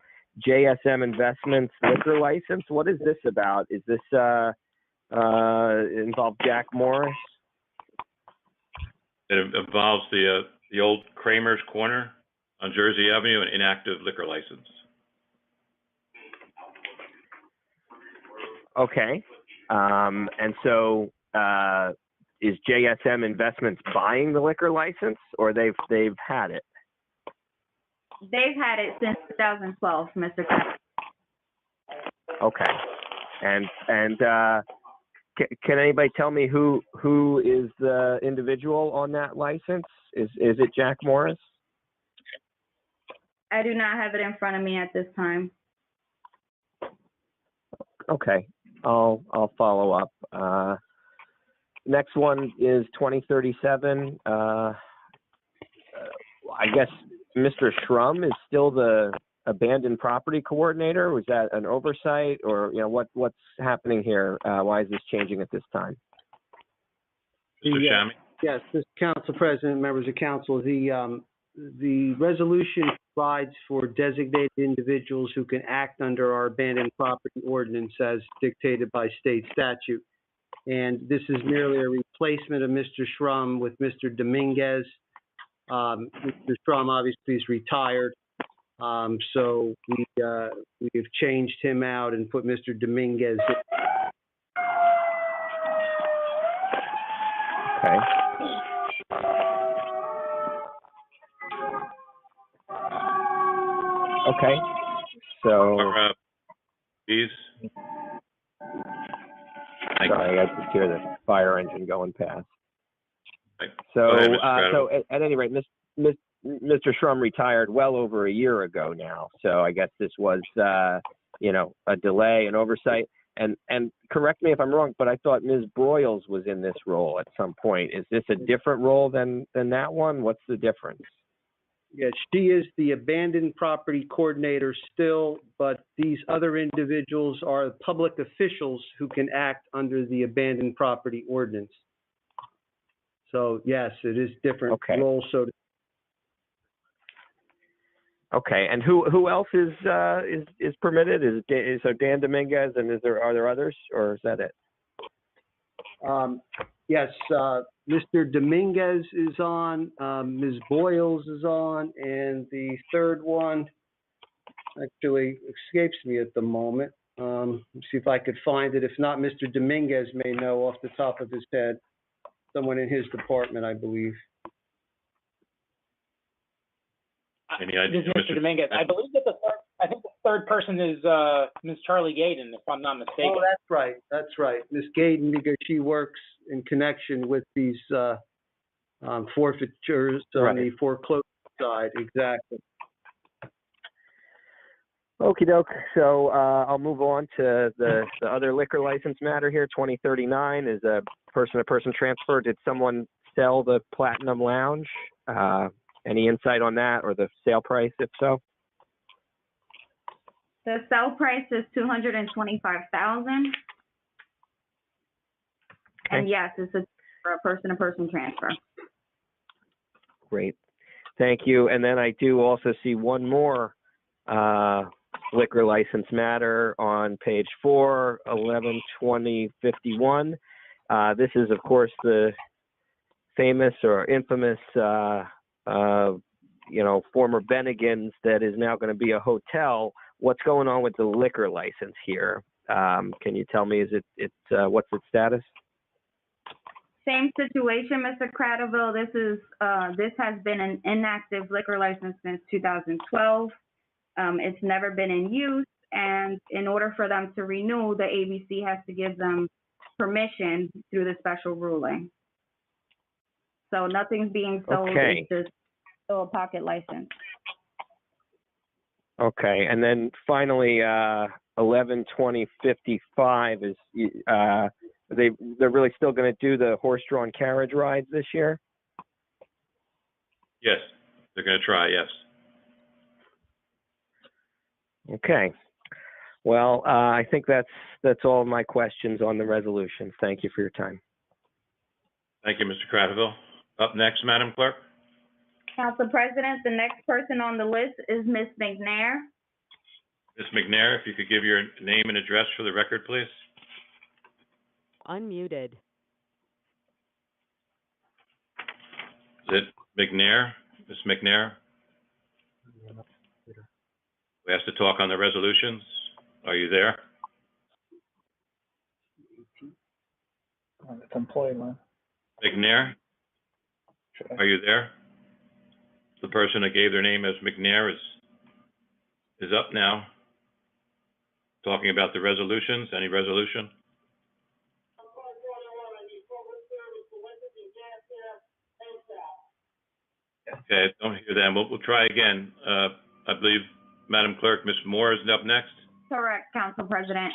JSM Investments liquor license. What is this about? Is this involve Jack Morris? It involves the old Kramer's Corner on Jersey Avenue, an inactive liquor license. Okay. And so is JSM Investments buying the liquor license, or they've had it? They've had it since 2012, Mr. Cradaville. Okay. And can anybody tell me who is the individual on that license? Is it Jack Morris? I do not have it in front of me at this time. Okay. I'll follow up. Next one is 2037. I guess Mr. Shrum is still the abandoned property coordinator. Was that an oversight, or what's happening here? Why is this changing at this time? Mr. Shammy? Yes, Mr. Council President, members of council, the resolution provides for designated individuals who can act under our abandoned property ordinance as dictated by state statute. And this is merely a replacement of Mr. Shrum with Mr. Dominguez. Mr. Shrum obviously is retired. So we've changed him out and put Mr. Dominguez in. Okay. Okay. So. Please. Sorry, I just hear the fire engine going past. Right. So, Go ahead, Mr. so at any rate, Mr. Shrum retired well over a year ago now. So I guess this was, a delay, an oversight. And correct me if I'm wrong, but I thought Ms. Broyles was in this role at some point. Is this a different role than that one? What's the difference? Yes, she is the abandoned property coordinator still, but these other individuals are public officials who can act under the abandoned property ordinance. So yes, it is different roles. So. Okay, and who else is permitted? So Dan Dominguez, and are there others, or is that it? Yes, Mr. Dominguez is on, Ms. Boyles is on, and the third one actually escapes me at the moment. Let's see if I could find it. If not, Mr. Dominguez may know off the top of his head. Someone in his department, I believe. Any ideas, Mr. Dominguez. I believe that the third person is Ms. Charlie Gaydon, if I'm not mistaken. Oh, that's right. That's right. Ms. Gaydon, because she works in connection with these forfeitures on the foreclosure side. Exactly. Okie doke. So I'll move on to the other liquor license matter here. 2039 is a person-to-person transfer. Did someone sell the Platinum Lounge? Any insight on that, or the sale price, if so? The sale price is $225,000. And yes, it's for a person-to-person transfer. Great. Thank you. And then I do also see one more liquor license matter on page 4, 11/20/51. This is, of course, the famous or infamous, former Bennigan's that is now going to be a hotel. What's going on with the liquor license here? Can you tell me, what's its status? Same situation, Mr. Cradaville. This has been an inactive liquor license since 2012. It's never been in use, and in order for them to renew, the ABC has to give them permission through the special ruling. So nothing's being sold. Okay. It's just still a pocket license. Okay, and then finally, 11/20/55 is they're really still going to do the horse-drawn carriage rides this year? Yes, they're going to try, yes. Okay. Well, I think that's all of my questions on the resolution. Thank you for your time. Thank you, Mr. Cradaville. Up next, Madam Clerk. Council President, the next person on the list is Ms. McNair. Ms. McNair, if you could give your name and address for the record, please. Unmuted. Is it McNair? Ms. McNair? We have to talk on the resolutions. Are you there? It's employee line. McNair? Are you there? The person that gave their name as McNair is up now. Talking about the resolutions. Any resolution? Okay, I don't hear them. We'll try again. I believe, Madam Clerk, Ms. Moore is up next. Correct, Council President.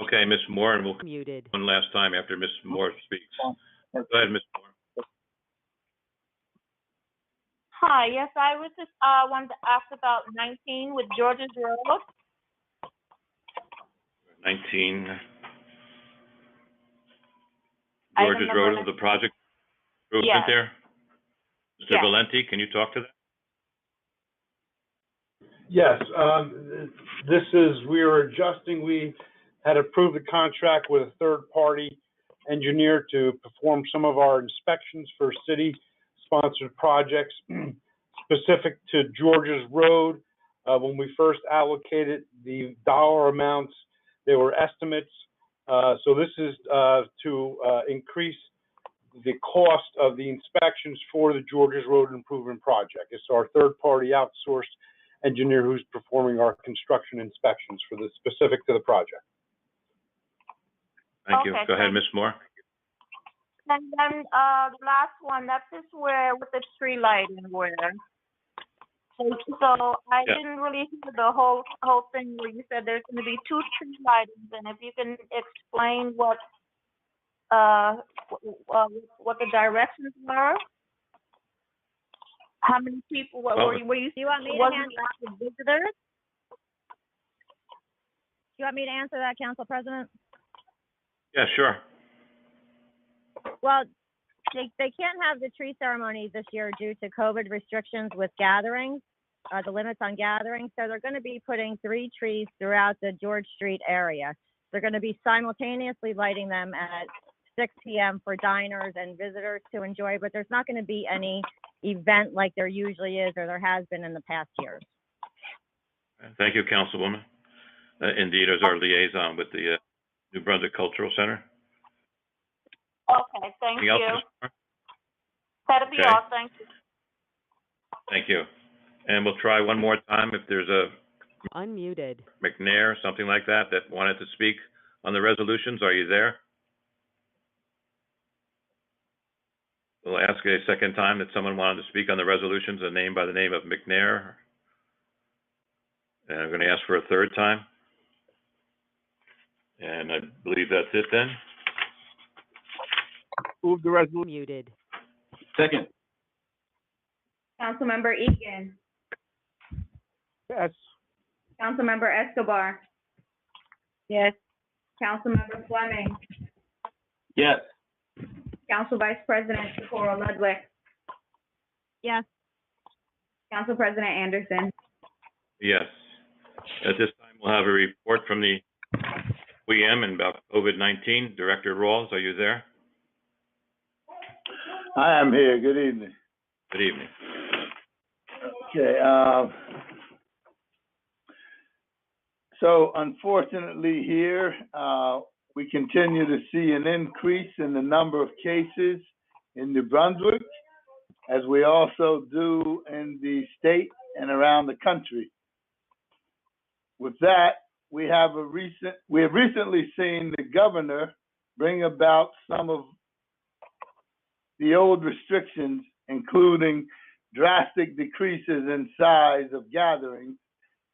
Okay, Ms. Moore, and we'll Muted. one last time after Ms. Moore speaks. Go ahead, Ms. Moore. Hi, yes, I was just, wanted to ask about 19 with George's Road. 19. Item George's number Road is the project improvement Yes. there? Mr. Yes. Valenti, can you talk to that? Yes, we are adjusting, we had approved a contract with a third-party engineer to perform some of our inspections for city-sponsored projects specific to George's Road. When we first allocated the dollar amounts, they were estimates. So this is to increase the cost of the inspections for the George's Road Improvement Project. It's our third-party outsourced engineer who's performing our construction inspections for the specific to the project. Thank you. Okay, Go ahead, thank Ms. Moore. And then, the last one, that's just where, with the tree lighting where. So I Yeah. didn't really hear the whole thing where you said there's gonna be 2 tree lightings, and if you can explain what the directions were? How many people, were you? Do you want me to wasn't answer? that the visitors? Do you want me to answer that, Council President? Yeah, sure. Well, they can't have the tree ceremony this year due to COVID restrictions with gatherings, the limits on gatherings. So they're going to be putting 3 trees throughout the George Street area. They're going to be simultaneously lighting them at 6 p.m. for diners and visitors to enjoy, but there's not going to be any event like there usually is or there has been in the past years. Thank you, Councilwoman. Indeed, as our liaison with the New Brunswick Cultural Center. Okay, thank Anything else, you. Ms. Moore? That'll be Okay. all, thank you. Thank you. And we'll try one more time if there's a Unmuted. McNair, something like that, that wanted to speak on the resolutions. Are you there? We'll ask a second time that someone wanted to speak on the resolutions, a name by the name of McNair. And I'm going to ask for a third time. And I believe that's it then. Move the resolution. Muted. Second. Councilmember Egan. Yes. Councilmember Escobar. Yes. Councilmember Fleming. Yes. Council Vice President Socorro Ludwig. Yes. Council President Anderson. Yes. At this time, we'll have a report from the OEM and about COVID-19. Director Rawls, are you there? I am here. Good evening. Good evening. Okay. So unfortunately here, we continue to see an increase in the number of cases in New Brunswick, as we also do in the state and around the country. With that, we have recently seen the governor bring about some of the old restrictions, including drastic decreases in size of gatherings,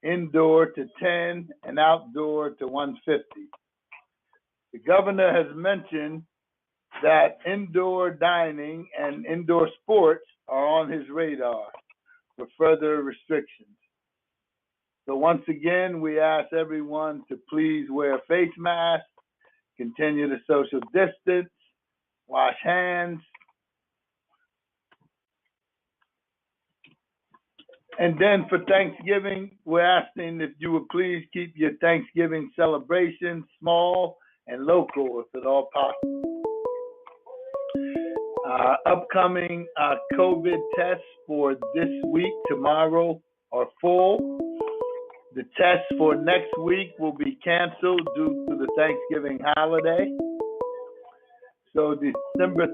indoor to 10 and outdoor to 150. The governor has mentioned that indoor dining and indoor sports are on his radar for further restrictions. So once again, we ask everyone to please wear face masks, continue to social distance, wash hands, and then for Thanksgiving, we're asking if you would please keep your Thanksgiving celebrations small and local, if at all possible. Upcoming COVID tests for this week, tomorrow, are full. The tests for next week will be canceled due to the Thanksgiving holiday. So December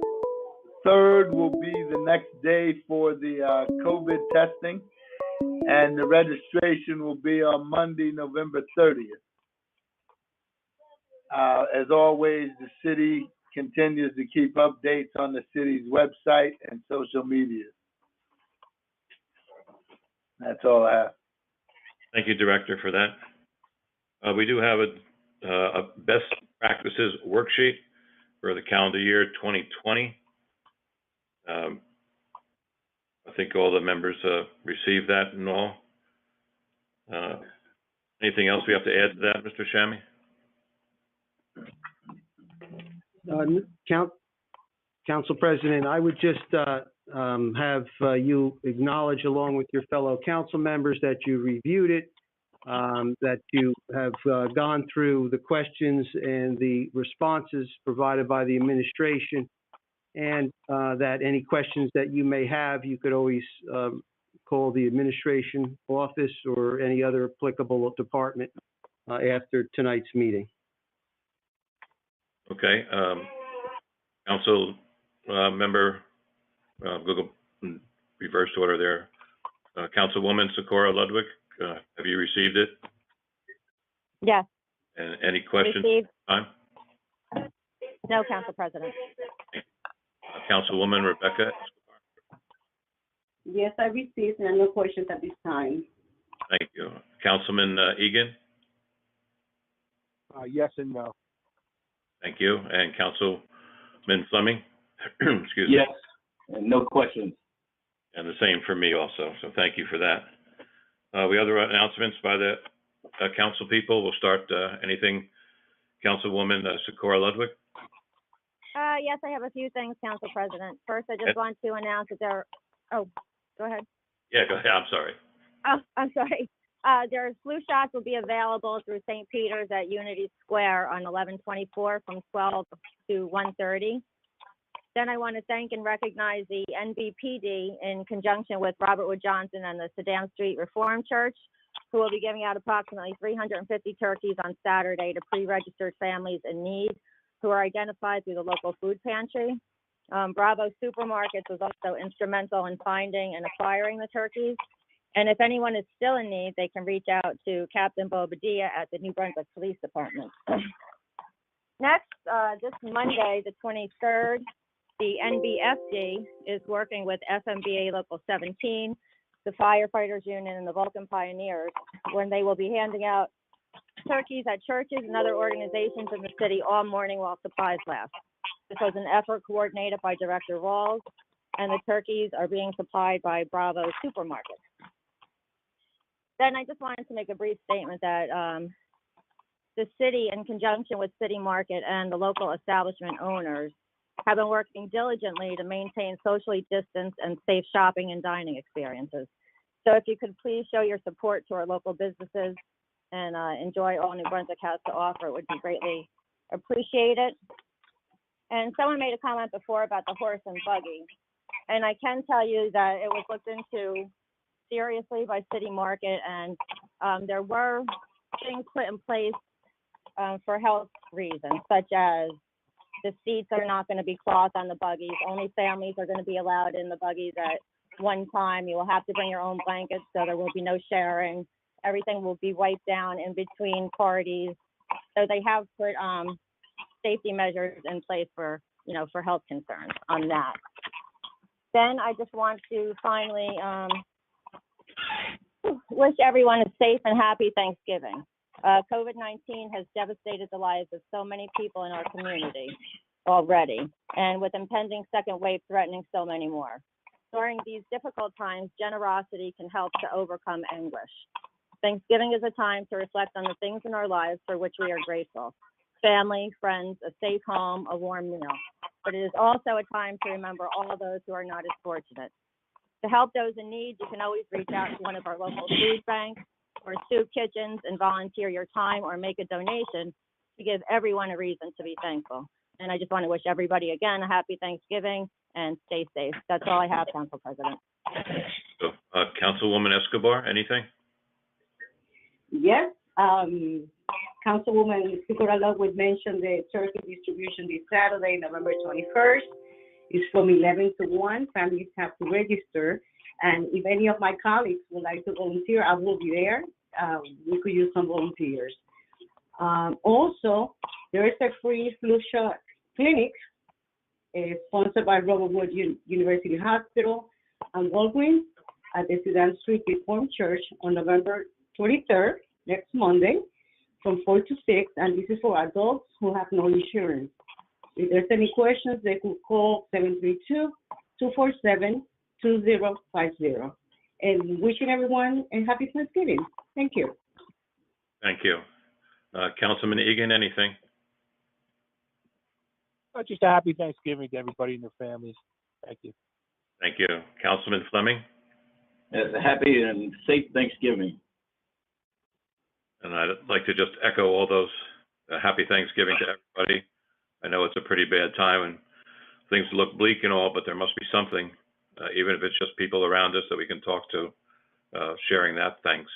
3rd will be the next day for the COVID testing, and the registration will be on Monday, November 30th. As always, the city continues to keep updates on the city's website and social media. That's all I have. Thank you, Director, for that. We do have a best practices worksheet for the calendar year 2020. I think all the members received that and all. Anything else we have to add to that, Mr. Shammy? Council President, I would just have you acknowledge, along with your fellow council members, that you reviewed it, that you have gone through the questions and the responses provided by the administration, and that any questions that you may have, you could always call the administration office or any other applicable department after tonight's meeting. Okay. Council member, we'll go in reverse order there. Councilwoman Socorro Ludwig, have you received it? Yes. And any questions? Received. Time? No, Council President. Councilwoman Rebecca? Yes, I received, and no questions at this time. Thank you. Councilman Egan? Yes and no. Thank you. And Councilman Fleming? Excuse me. Yes, and no questions. And the same for me also, so thank you for that. We have other announcements by the council people. We'll start anything, Councilwoman Socorro Ludwig? Yes, I have a few things, Council President. First, I just want to announce that oh, go ahead. Yeah, go ahead. I'm sorry. Oh, I'm sorry. Their flu shots will be available through St. Peter's at Unity Square on 11/24 from 12 to 1:30. Then I want to thank and recognize the NBPD in conjunction with Robert Wood Johnson and the Sedan Street Reformed Church, who will be giving out approximately 350 turkeys on Saturday to pre-registered families in need who are identified through the local food pantry. Bravo Supermarkets was also instrumental in finding and acquiring the turkeys. And if anyone is still in need, they can reach out to Captain Bobadilla at the New Brunswick Police Department. Next, this Monday, the 23rd, the NBFD is working with FMBA Local 17, the Firefighters Union, and the Vulcan Pioneers, when they will be handing out turkeys at churches and other organizations in the city all morning while supplies last. This was an effort coordinated by Director Rawls, and the turkeys are being supplied by Bravo Supermarkets. Then I just wanted to make a brief statement that the city, in conjunction with City Market and the local establishment owners, have been working diligently to maintain socially distanced and safe shopping and dining experiences. So if you could please show your support to our local businesses and enjoy all New Brunswick has to offer, it would be greatly appreciated. And someone made a comment before about the horse and buggy. And I can tell you that it was looked into seriously by City Market, and there were things put in place for health reasons, such as the seats are not going to be cloth on the buggies. Only families are going to be allowed in the buggies at one time. You will have to bring your own blankets, so there will be no sharing. Everything will be wiped down in between parties. So they have put safety measures in place for, for health concerns on that. Then I just want to finally wish everyone a safe and happy Thanksgiving. COVID-19 has devastated the lives of so many people in our community already, and with impending second wave threatening so many more. During these difficult times, generosity can help to overcome anguish. Thanksgiving is a time to reflect on the things in our lives for which we are grateful. Family, friends, a safe home, a warm meal. But it is also a time to remember all those who are not as fortunate. To help those in need, you can always reach out to one of our local food banks or soup kitchens and volunteer your time or make a donation to give everyone a reason to be thankful. And I just want to wish everybody again a happy Thanksgiving and stay safe. That's all I have, Council President. So, Councilwoman Escobar, anything? Yes, Councilwoman Sikora would mention the turkey distribution this Saturday, November 21st. It's from 11 to 1. Families have to register. And if any of my colleagues would like to volunteer, I will be there. We could use some volunteers. Also, there is a free flu shot clinic sponsored by Robert Wood University Hospital and Walgreens at the Sudan Street Reformed Church on November 23rd, next Monday, from 4 to 6, and this is for adults who have no insurance. If there's any questions, they could call 732-247-2050. And wishing everyone a happy Thanksgiving. Thank you. Thank you. Councilman Egan, anything? Just a happy Thanksgiving to everybody and their families. Thank you. Thank you. Councilman Fleming? Yes, a happy and safe Thanksgiving. And I'd like to just echo all those happy Thanksgiving to everybody. I know it's a pretty bad time and things look bleak and all, but there must be something, even if it's just people around us that we can talk to, sharing that thanks.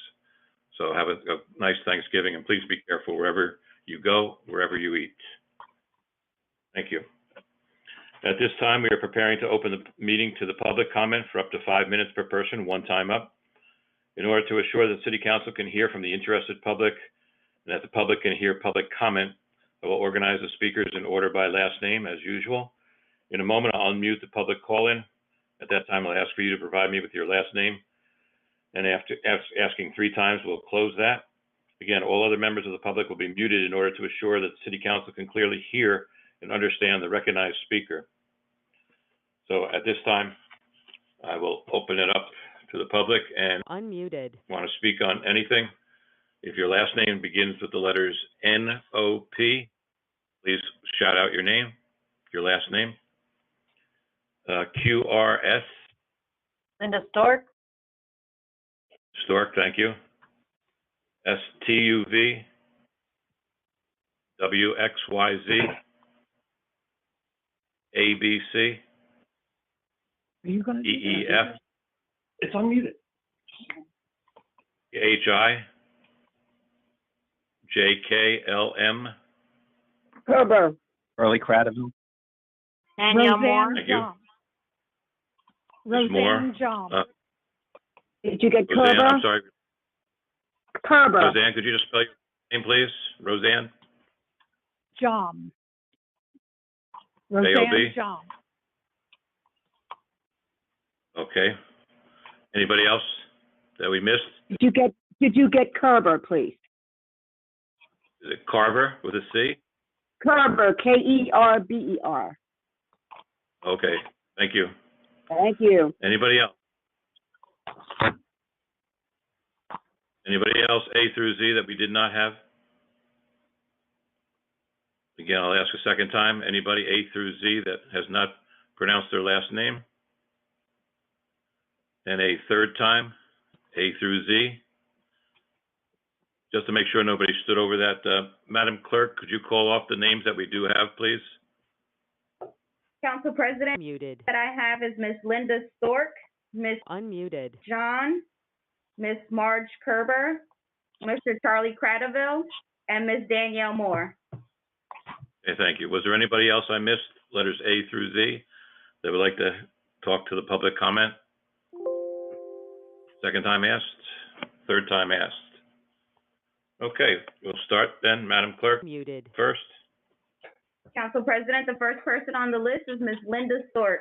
So have a nice Thanksgiving, and please be careful wherever you go, wherever you eat. Thank you. At this time, we are preparing to open the meeting to the public comment for up to 5 minutes per person, one time up. In order to assure that City Council can hear from the interested public and that the public can hear public comment, I will organize the speakers in order by last name as usual. In a moment, I'll unmute the public call-in. At that time, I'll ask for you to provide me with your last name. And after asking 3 times, we'll close that. Again, all other members of the public will be muted in order to assure that the City Council can clearly hear and understand the recognized speaker. So at this time, I will open it up to the public, and unmuted. Want to speak on anything? If your last name begins with the letters N-O-P, please shout out your name, your last name. Q-R-S. Linda Stork. Stork, thank you. S-T-U-V. W-X-Y-Z. A-B-C. Are you going to E-E-F. It's unmuted. H-I. J-K-L-M. Kerber. Early Cradaville. Danielle Moore. Thank you. Roseanne Moore. John. Did you get Roseanne, Kerber? I'm sorry. Kerber. Roseanne, could you just spell your name, please? Roseanne? John. J-O-B? Roseanne John. Okay. Anybody else that we missed? Did you get Kerber, please? Is it Carver with a C? Kerber, K-E-R-B-E-R. Okay, thank you. Thank you. Anybody else? Anybody else, A through Z, that we did not have? Again, I'll ask a second time. Anybody A through Z that has not pronounced their last name? And a third time. A through Z. Just to make sure nobody stood over that, Madam Clerk, could you call off the names that we do have, please? Council President, Muted. that I have is Miss Linda Stork, Miss Unmuted. John, Miss Marge Kerber, Mr. Charlie Cradaville, and Miss Danielle Moore. Okay, thank you. Was there anybody else I missed, letters A through Z, that would like to talk to the public comment? Second time asked, third time asked. Okay, we'll start then, Madam Clerk. Muted. First. Council President, the first person on the list is Miss Linda Stork.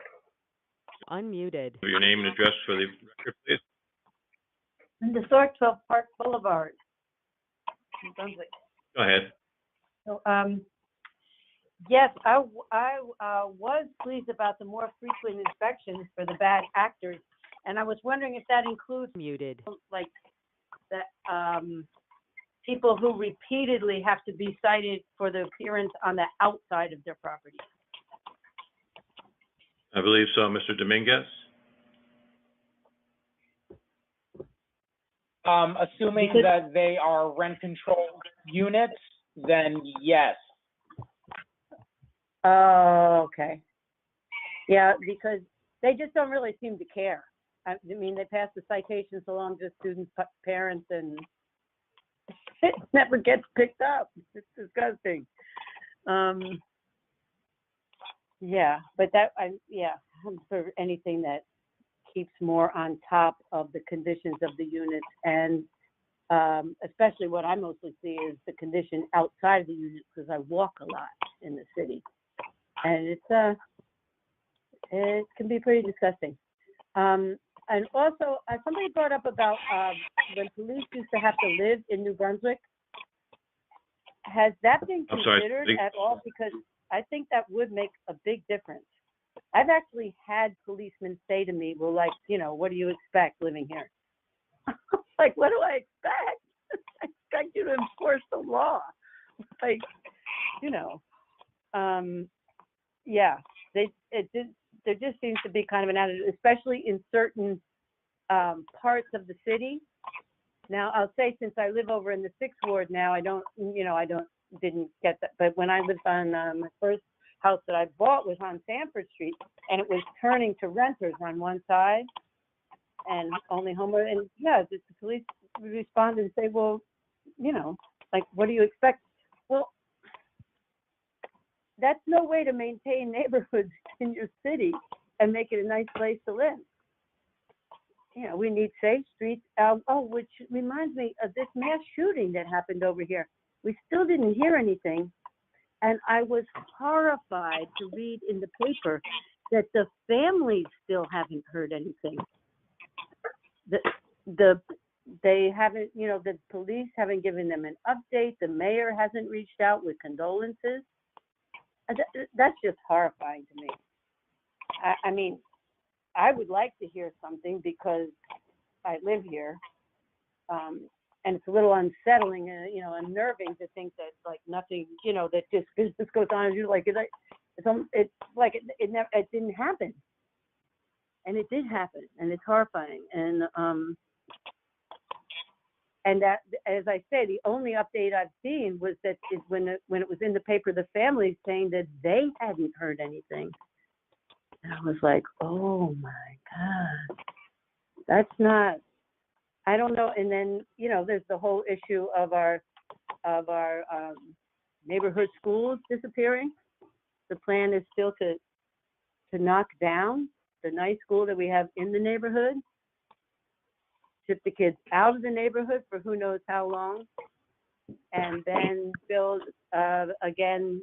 Unmuted. Your name and address for the record, please. Linda Stork, 12 Park Boulevard, in Brunswick. Go ahead. So, yes, I was pleased about the more frequent inspections for the bad actors, and I was wondering if that includes Muted. like the people who repeatedly have to be cited for the appearance on the outside of their property. I believe so, Mr. Dominguez. Assuming that they are rent-controlled units, then yes. Oh, okay. Yeah, because they just don't really seem to care. I mean, they pass the citations along to students, parents, and it never gets picked up. It's disgusting. Yeah, but for anything that keeps more on top of the conditions of the units, and especially what I mostly see is the condition outside the units, because I walk a lot in the city, and it can be pretty disgusting. And also, somebody brought up about when police used to have to live in New Brunswick. Has that been considered at all? Because I think that would make a big difference. I've actually had policemen say to me, well, like, what do you expect living here? Like, what do I expect? I expect you to enforce the law. Like, yeah, there just seems to be kind of an attitude, especially in certain parts of the city. Now, I'll say, since I live over in the 6th Ward now, didn't get that. But when I lived on my first house that I bought was on Sanford Street, and it was turning to renters on one side and only homeowners. And yeah, the police would respond and say, well, like, what do you expect? Well, that's no way to maintain neighborhoods in your city and make it a nice place to live. We need safe streets. Which reminds me of this mass shooting that happened over here. We still didn't hear anything. And I was horrified to read in the paper that the families still haven't heard anything. They haven't, the police haven't given them an update. The mayor hasn't reached out with condolences. That's just horrifying to me. I mean, I would like to hear something because I live here. And it's a little unsettling, unnerving to think that like nothing, that just business goes on as usual. Like it's like it didn't happen, and it did happen, and it's horrifying. And that, as I say, the only update I've seen was that when it was in the paper, the family saying that they hadn't heard anything. And I was like, oh my God, that's not. I don't know. And then, there's the whole issue of our neighborhood schools disappearing. The plan is still to knock down the nice school that we have in the neighborhood, ship the kids out of the neighborhood for who knows how long, and then build again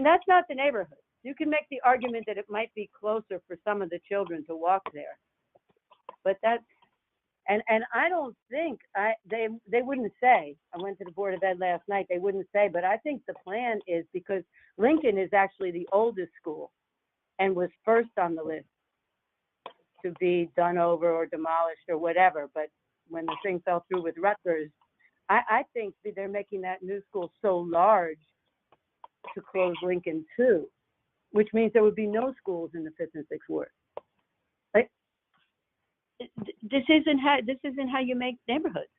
that's not the neighborhood. You can make the argument that it might be closer for some of the children to walk there. But that's, and I don't think, they wouldn't say, I went to the Board of Ed last night, they wouldn't say, but I think the plan is, because Lincoln is actually the oldest school and was first on the list to be done over or demolished or whatever, but when the thing fell through with Rutgers, I think they're making that new school so large to close Lincoln too, which means there would be no schools in the 5th and 6th Ward. this isn't how you make neighborhoods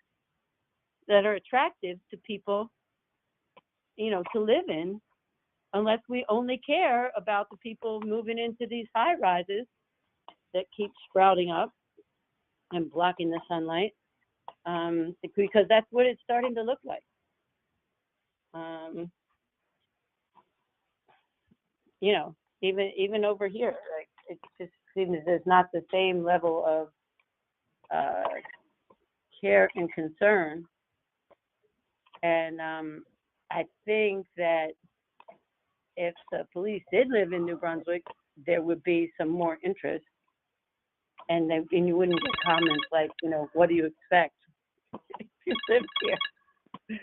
that are attractive to people, to live in, unless we only care about the people moving into these high rises that keep sprouting up and blocking the sunlight, because that's what it's starting to look like. Even over here, like, it just seems there's not the same level of care and concern. And I think that if the police did live in New Brunswick, there would be some more interest, and you wouldn't get comments like, what do you expect if you live here?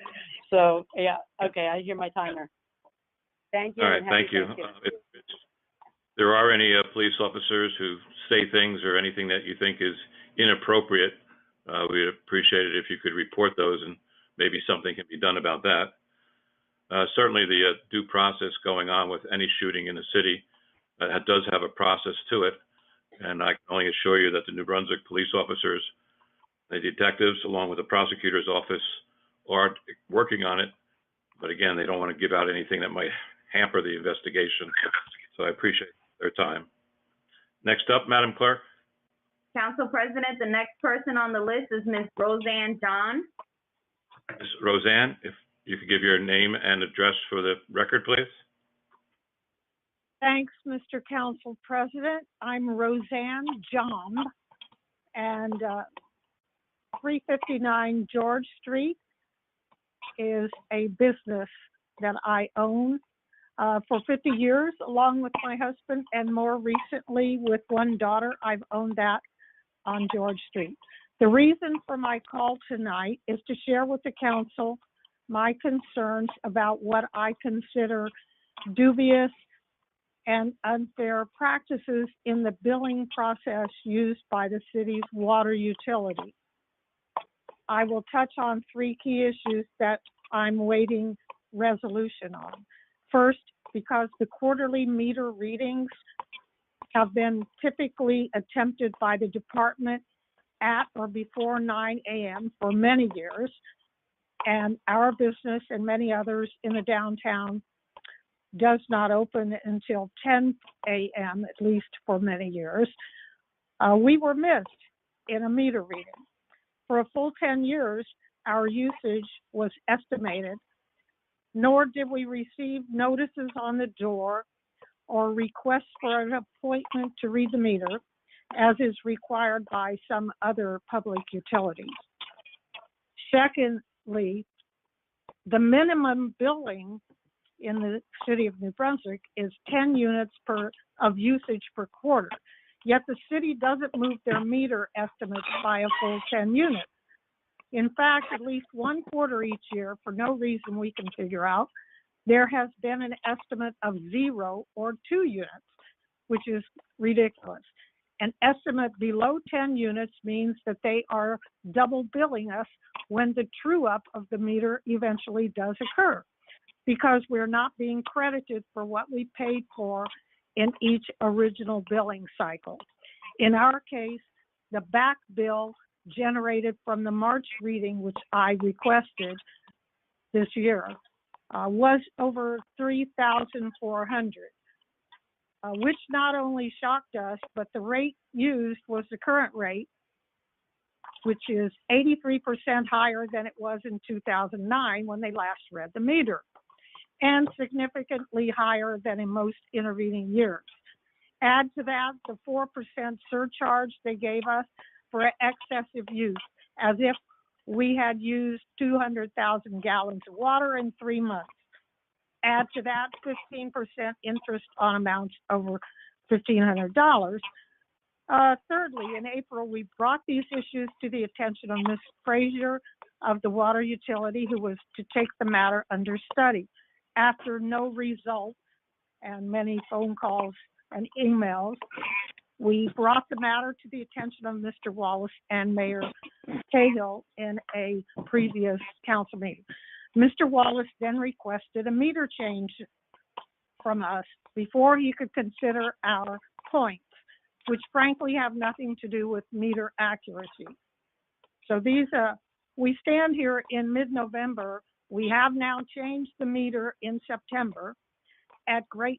So, yeah, okay, I hear my timer. Thank you. All right, thank you. If there are any police officers who say things or anything that you think is inappropriate, we'd appreciate it if you could report those, and maybe something can be done about that. Certainly the due process going on with any shooting in the city does have a process to it, and I can only assure you that the New Brunswick police officers, the detectives, along with the prosecutor's office, are working on it. But again, they don't want to give out anything that might hamper the investigation. So I appreciate their time. Next up, Madam Clerk. Council President, the next person on the list is Ms. Roseanne John. Ms. Roseanne, if you could give your name and address for the record, please. Thanks, Mr. Council President. I'm Roseanne John, and 359 George Street is a business that I own for 50 years, along with my husband, and more recently with one daughter. I've owned that on George Street. The reason for my call tonight is to share with the council my concerns about what I consider dubious and unfair practices in the billing process used by the city's water utility. I will touch on three key issues that I'm waiting resolution on. First, because the quarterly meter readings have been typically attempted by the department at or before 9 a.m. for many years, and our business and many others in the downtown does not open until 10 a.m., at least for many years. We were missed in a meter reading. For a full 10 years, our usage was estimated, nor did we receive notices on the door or requests for an appointment to read the meter, as is required by some other public utilities. Secondly, the minimum billing in the city of New Brunswick is 10 units of usage per quarter, yet the city doesn't move their meter estimates by a full 10 units. In fact, at least one quarter each year, for no reason we can figure out, there has been an estimate of 0 or 2 units, which is ridiculous. An estimate below 10 units means that they are double billing us when the true up of the meter eventually does occur, because we're not being credited for what we paid for in each original billing cycle. In our case, the back bill generated from the March reading, which I requested this year, was over $3,400, which not only shocked us, but the rate used was the current rate, which is 83% higher than it was in 2009 when they last read the meter, and significantly higher than in most intervening years. Add to that the 4% surcharge they gave us for excessive use, as if we had used 200,000 gallons of water in 3 months. Add to that 15% interest on amounts over $1,500. Thirdly, in April, we brought these issues to the attention of Ms. Frazier of the water utility, who was to take the matter under study. After no result and many phone calls and emails, we brought the matter to the attention of Mr. Wallace and Mayor Cahill in a previous council meeting. Mr. Wallace then requested a meter change from us before he could consider our points. which frankly have nothing to do with meter accuracy. So these, we stand here in mid-November. We have now changed the meter in September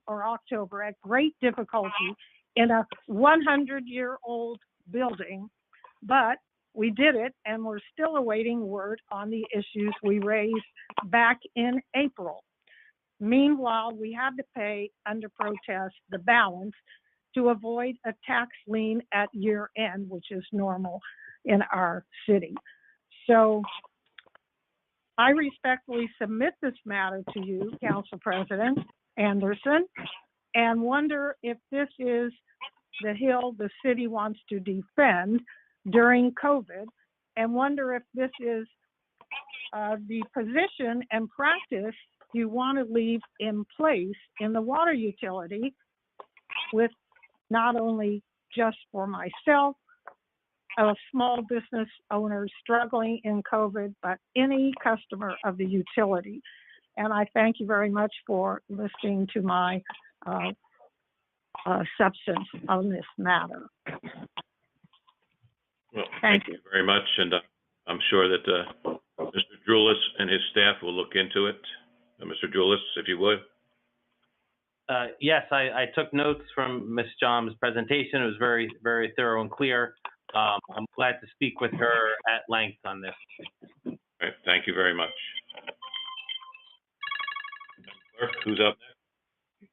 or October at great difficulty in a 100-year-old building, but we did it, and we're still awaiting word on the issues we raised back in April. Meanwhile, we had to pay under protest the balance to avoid a tax lien at year end, which is normal in our city. So I respectfully submit this matter to you, Council President Anderson, and wonder if this is the hill the city wants to defend during COVID, and wonder if this is the position and practice you want to leave in place in the water utility, with not only just for myself, a small business owner struggling in COVID, but any customer of the utility. And I thank you very much for listening to my substance on this matter. Well, thank you very much, and I'm sure that Mr. Drulis and his staff will look into it. Mr. Drulis, if you would. Yes, I took notes from Ms. Jom's presentation. It was very, very thorough and clear. I'm glad to speak with her at length on this. All right, thank you very much. Clerk, who's up next?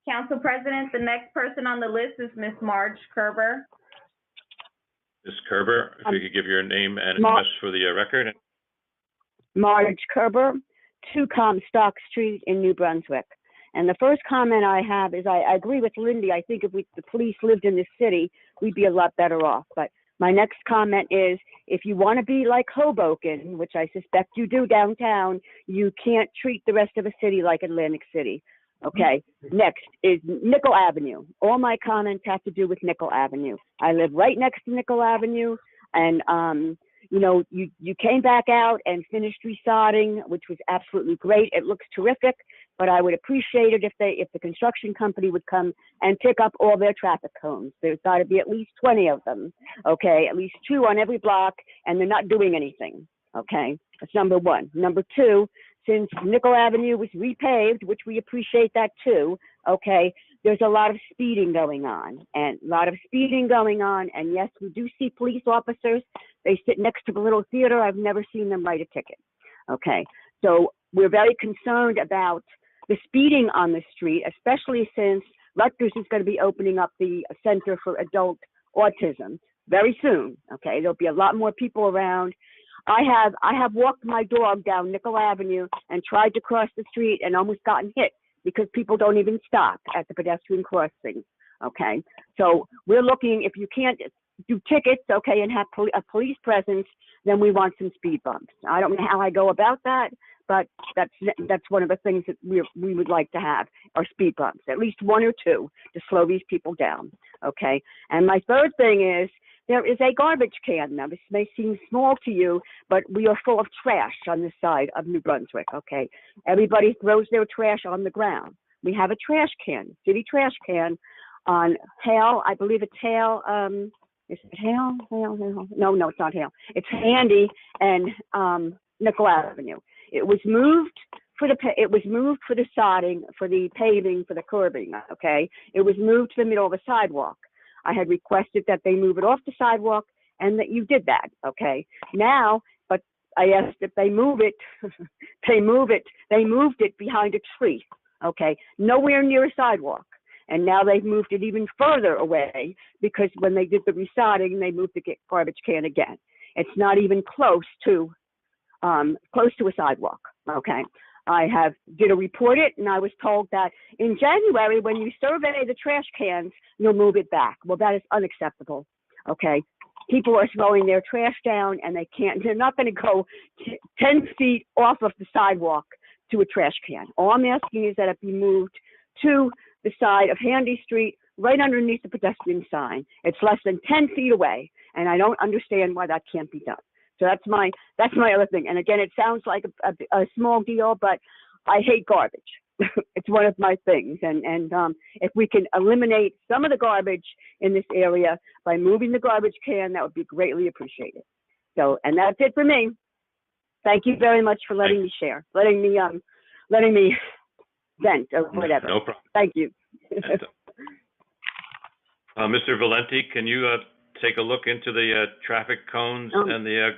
Council President, the next person on the list is Ms. Marge Kerber. Ms. Kerber, if you could give your name and address for the record. Marge Kerber, 2 Comstock Street in New Brunswick. And the first comment I have is I agree with Lindy. I think if the police lived in this city, we'd be a lot better off. But my next comment is, if you want to be like Hoboken, which I suspect you do downtown, you can't treat the rest of the city like Atlantic City. Okay, next is Nickel Avenue. All my comments have to do with Nickel Avenue. I live right next to Nickel Avenue, and you know, you came back out and finished resodding, which was absolutely great. It looks terrific, but I would appreciate it if the construction company would come and pick up all their traffic cones. There's got to be at least 20 of them, okay? At least 2 on every block, and they're not doing anything, okay? That's number 1. Number 2, since Nickel Avenue was repaved, which we appreciate that too, okay, there's a lot of speeding going on, and yes, we do see police officers. They sit next to the little theater. I've never seen them write a ticket, okay? So we're very concerned about the speeding on the street, especially since Rutgers is going to be opening up the Center for Adult Autism very soon, okay? There'll be a lot more people around. I have walked my dog down Nickel Avenue and tried to cross the street and almost gotten hit because people don't even stop at the pedestrian crossings, okay? So we're looking, if you can't do tickets, okay, and have a police presence, then we want some speed bumps. I don't know how I go about that, but that's one of the things that we would like to have, are speed bumps, at least 1 or 2 to slow these people down, okay? And my third thing is, there is a garbage can. Now, this may seem small to you, but we are full of trash on this side of New Brunswick, okay? Everybody throws their trash on the ground. We have a trash can, city trash can, on Hale, I believe it's Hale, is it Hale? No, it's not Hale. It's Handy and Nickel Avenue. It was moved for the sodding, for the paving, for the curbing, okay? It was moved to the middle of the sidewalk. I had requested that they move it off the sidewalk, and that you did that, okay? Now, but I asked if they move it, they moved it behind a tree, okay? Nowhere near a sidewalk. And now they've moved it even further away, because when they did the resodding, they moved the garbage can again. It's not even close to a sidewalk, okay? I did a report it, and I was told that in January, when you survey the trash cans, you'll move it back. Well, that is unacceptable, okay? People are throwing their trash down, and they're not going to go 10 feet off of the sidewalk to a trash can. All I'm asking is that it be moved to the side of Handy Street, right underneath the pedestrian sign. It's less than 10 feet away, and I don't understand why that can't be done. So that's my other thing. And again, it sounds like a small deal, but I hate garbage. it's one of my things. And if we can eliminate some of the garbage in this area by moving the garbage can, that would be greatly appreciated. So, and that's it for me. Thank you very much for letting me share, letting me vent or whatever. No problem. Thank you. Mr. Valenti, can you take a look into the traffic cones and the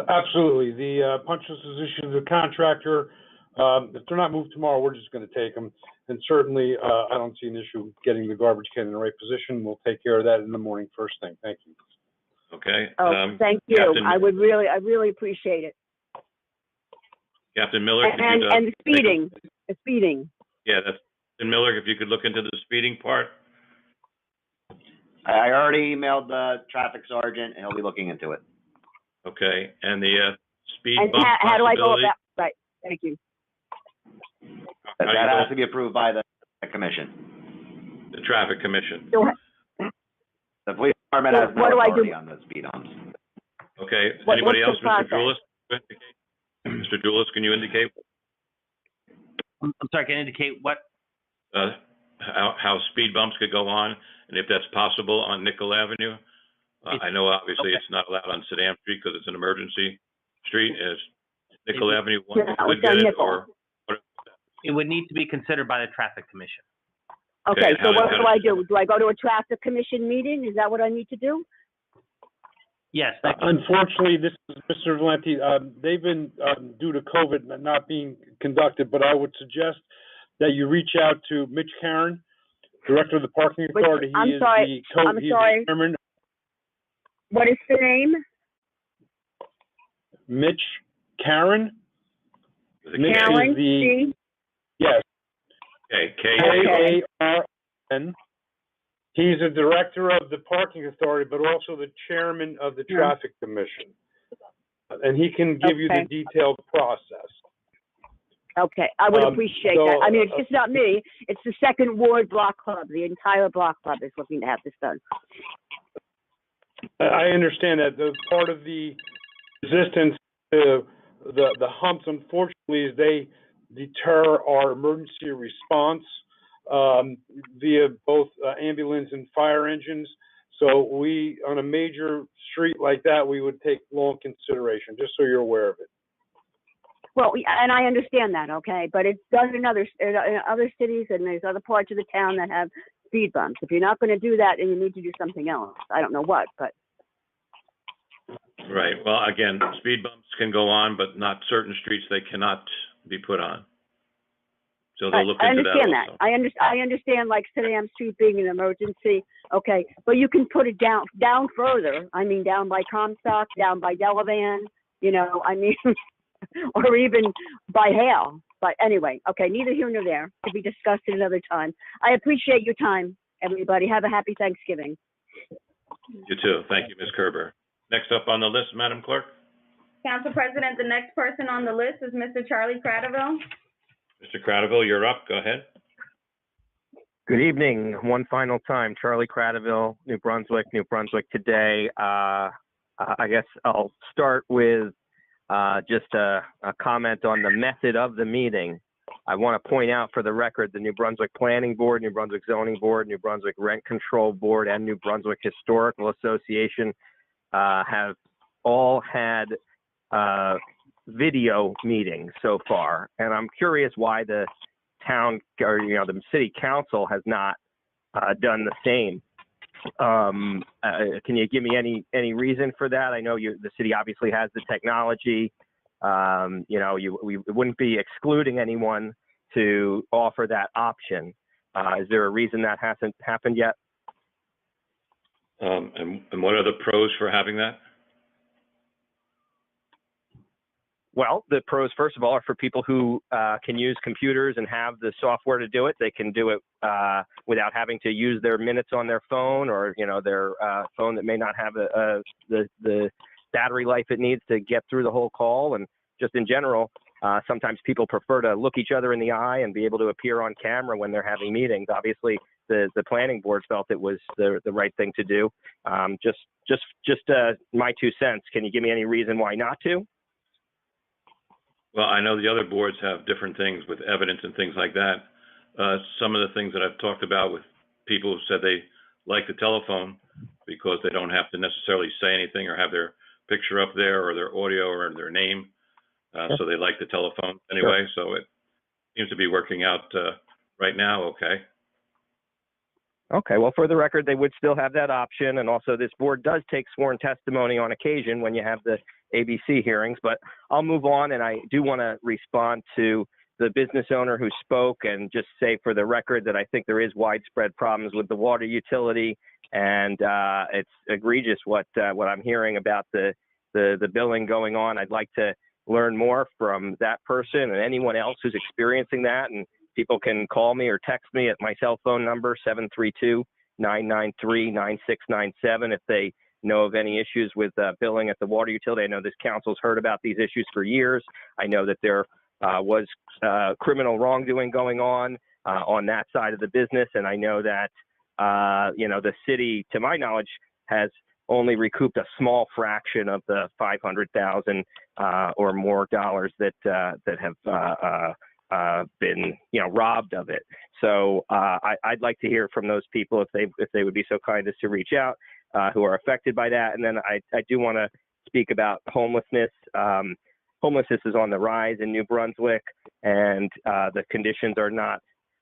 Absolutely. The punch list is issued to the contractor. If they're not moved tomorrow, we're just going to take them. And certainly, I don't see an issue getting the garbage can in the right position. We'll take care of that in the morning first thing. Thank you. Okay. Oh, thank you. Captain, I really appreciate it. Captain Miller, And the speeding. Yeah, that's Captain Miller. If you could look into the speeding part. I already emailed the traffic sergeant, and he'll be looking into it. Okay, and the speed And bump how do I go possibility? about? Right. Thank you. That has to be approved by the commission. The traffic commission. The police department has no what do I authority do? on the speed humps. Okay. What's Anybody the else, Mr. process? Julis? Mr. Julis, can you indicate I'm sorry, can I indicate what? how speed bumps could go on, and if that's possible on Nickel Avenue? I know obviously it's not allowed on Saddam Street because it's an emergency street. Is Nickel Avenue one that would get it, or It would need to be considered by the traffic commission. Okay, and so how what does do I do? Do I go to a traffic commission meeting? Is that what I need to do? Yes. Unfortunately, this is Mr. Valenti. They've been, due to COVID not being conducted, but I would suggest that you reach out to Mitch Karen, Director of the Parking Authority. I'm sorry. The chairman. What is the name? Mitch Karen. Mitch Karen, is the, C? yes. Okay, K-A-R-N. He's the director of the parking authority, but also the chairman of the traffic commission. And he can give you the detailed process. Okay, I would appreciate that. so, I mean, it's just not me. It's the Second Ward Block Club. The entire block club is looking to have this done. I understand that. The part of the resistance to the humps, unfortunately, is they deter our emergency response via both ambulance and fire engines. So we, on a major street like that, we would take long consideration, just so you're aware of it. Well, and I understand that, okay, but it's done in other cities, and there's other parts of the town that have speed bumps. If you're not going to do that, then you need to do something else. I don't know what, but. right. Well, again, speed bumps can go on, but not certain streets they cannot be put on. So they'll look into that also. I understand, like Saddam Street being an emergency, okay, but you can put it down further. I mean, down by Comstock, down by Delavan, you know, I mean, or even by Hale. But anyway, okay, neither here nor there. To be discussed at another time. I appreciate your time, everybody. Have a happy Thanksgiving. You too. Thank you, Ms. Kerber. Next up on the list, Madam Clerk. Council President, the next person on the list is Mr. Charlie Cradaville. Mr. Cradaville, you're up. Go ahead. Good evening. One final time, Charlie Cradaville, New Brunswick today. I guess I'll start with just a comment on the method of the meeting. I want to point out for the record, the New Brunswick Planning Board, New Brunswick Zoning Board, New Brunswick Rent Control Board, and New Brunswick Historical Association have all had video meetings so far. And I'm curious why the town, or the city council has not done the same. Can you give me any reason for that? I know the city obviously has the technology. We wouldn't be excluding anyone to offer that option. Is there a reason that hasn't happened yet? And what are the pros for having that? Well, the pros, first of all, are for people who can use computers and have the software to do it. They can do it without having to use their minutes on their phone, or their phone that may not have the battery life it needs to get through the whole call. And just in general, sometimes people prefer to look each other in the eye and be able to appear on camera when they're having meetings. Obviously, the planning board felt it was the right thing to do. Just my 2 cents. Can you give me any reason why not to? Well, I know the other boards have different things with evidence and things like that. Some of the things that I've talked about with people who said they like the telephone because they don't have to necessarily say anything or have their picture up there or their audio or their name. So they like the telephone anyway. So it seems to be working out right now okay. Okay, well, for the record, they would still have that option. And also, this board does take sworn testimony on occasion when you have the ABC hearings. But I'll move on, and I do want to respond to the business owner who spoke and just say for the record that I think there is widespread problems with the water utility. And it's egregious what I'm hearing about the billing going on. I'd like to learn more from that person and anyone else who's experiencing that. And people can call me or text me at my cell phone number, 732-993-9697, if they know of any issues with billing at the water utility. I know this council's heard about these issues for years. I know that there was criminal wrongdoing going on that side of the business. And I know that, the city, to my knowledge, has only recouped a small fraction of the $500,000 or more dollars that have been, robbed of it. So I'd like to hear from those people if they would be so kind as to reach out who are affected by that. And then I do want to speak about homelessness. Homelessness is on the rise in New Brunswick, and the conditions are not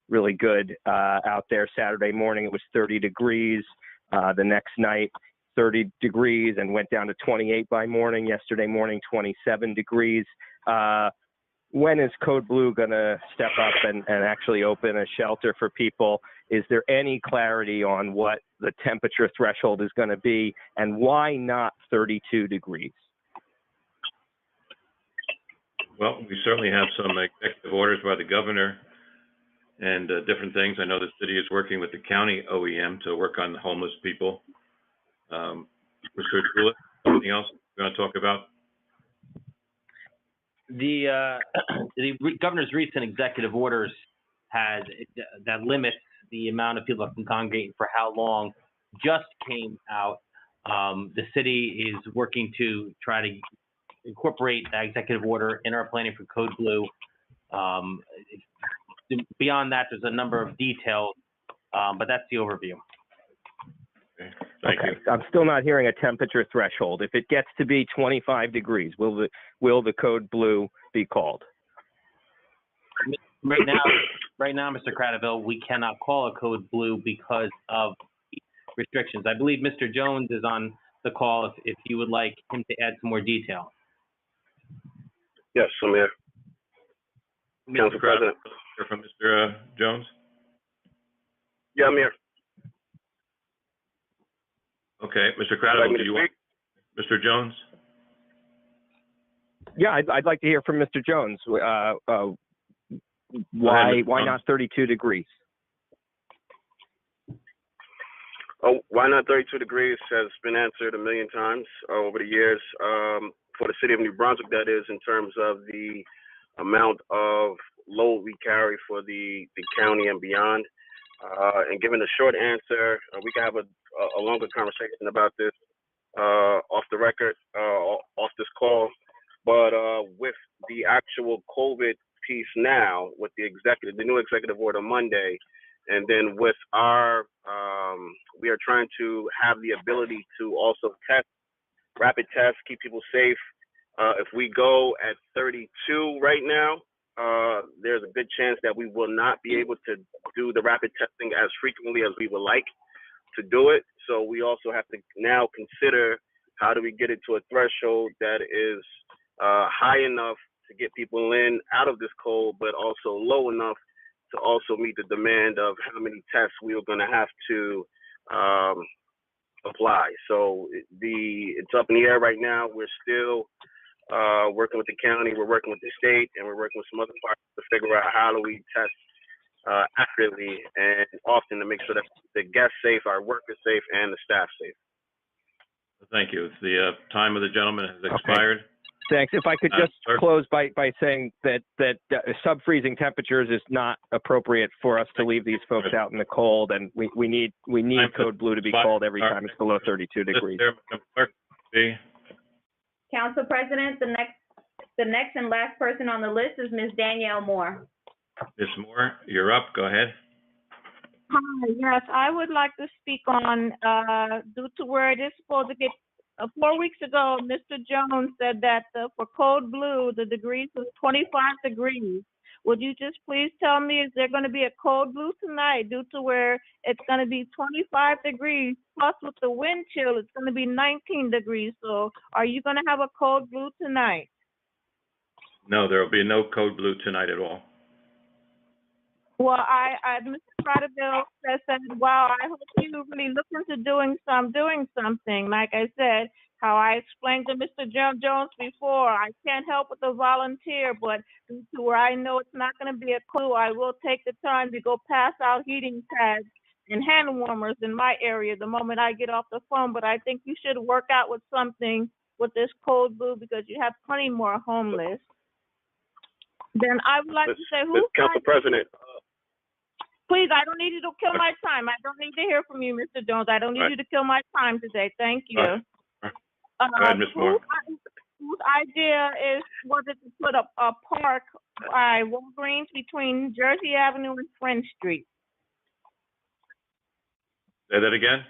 really good out there. Saturday morning it was 30 degrees. The next night 30 degrees and went down to 28 by morning. Yesterday morning 27 degrees. When is Code Blue going to step up and actually open a shelter for people? Is there any clarity on what the temperature threshold is going to be, and why not 32 degrees? Well, we certainly have some executive orders by the governor and different things. I know the city is working with the county OEM to work on the homeless people. Mr. Juliet, anything else you want to talk about? The governor's recent executive orders that limits the amount of people that can congregate for how long just came out. The city is working to try to incorporate that executive order in our planning for Code Blue. Beyond that, there's a number of details, but that's the overview. Thank you. I'm still not hearing a temperature threshold. If it gets to be 25 degrees, will the Code Blue be called? Right now, Mr. Cradaville, we cannot call a Code Blue because of restrictions. I believe Mr. Jones is on the call if you would like him to add some more detail. Yes, I'm here. Council President. Hear from Mr. Jones? Yeah, I'm here. Okay, Mr. Cradaville, do you want Mr. Jones? Yeah, I'd like to hear from Mr. Jones. Why not 32 degrees? Oh, why not 32 degrees has been answered a million times over the years. For the city of New Brunswick, that is, in terms of the amount of load we carry for the county and beyond. And given the short answer, we can have a longer conversation about this off the record, off this call. But with the actual COVID piece now, with the new executive order Monday, and then with our, we are trying to have the ability to also test, rapid tests, keep people safe. If we go at 32 right now, there's a good chance that we will not be able to do the rapid testing as frequently as we would like to do it. So we also have to now consider how do we get it to a threshold that is high enough to get people in out of this cold, but also low enough to also meet the demand of how many tests we are going to have to apply. So it's up in the air right now. We're still working with the county, we're working with the state, and we're working with some other partners to figure out how do we test accurately and often to make sure that the guests safe, our workers safe, and the staff safe. Thank you. The time of the gentleman has expired. Thanks. If I could just close by saying that sub-freezing temperatures is not appropriate for us to leave these folks out in the cold, and we need Code Blue to be called every time it's below 32 degrees. Council President, the next The next and last person on the list is Ms. Danielle Moore. Ms. Moore, you're up. Go ahead. Hi, yes, I would like to speak on, due to where it is supposed to get, 4 weeks ago, Mr. Jones said that for code blue, the degrees was 25 degrees. Would you just please tell me, is there going to be a code blue tonight due to where it's going to be 25 degrees, plus with the wind chill, it's going to be 19 degrees. So are you going to have a code blue tonight? No, there will be no code blue tonight at all. Well, Mr. Prattville said, wow, I hope you really look into doing something. Like I said, how I explained to Mr. Jones before, I can't help but to volunteer, but due to where I know it's not going to be a clue, I will take the time to go pass out heating pads and hand warmers in my area the moment I get off the phone. But I think you should work out with something with this code blue because you have plenty more homeless. Then I would like to say, Council President. Please, I don't need you to kill my time. I don't need to hear from you, Mr. Jones. I don't need you to kill my time today. Thank you. Go ahead, Ms. Moore. Whose idea was it to put a park by Walgreens between Jersey Avenue and French Street? Say that again?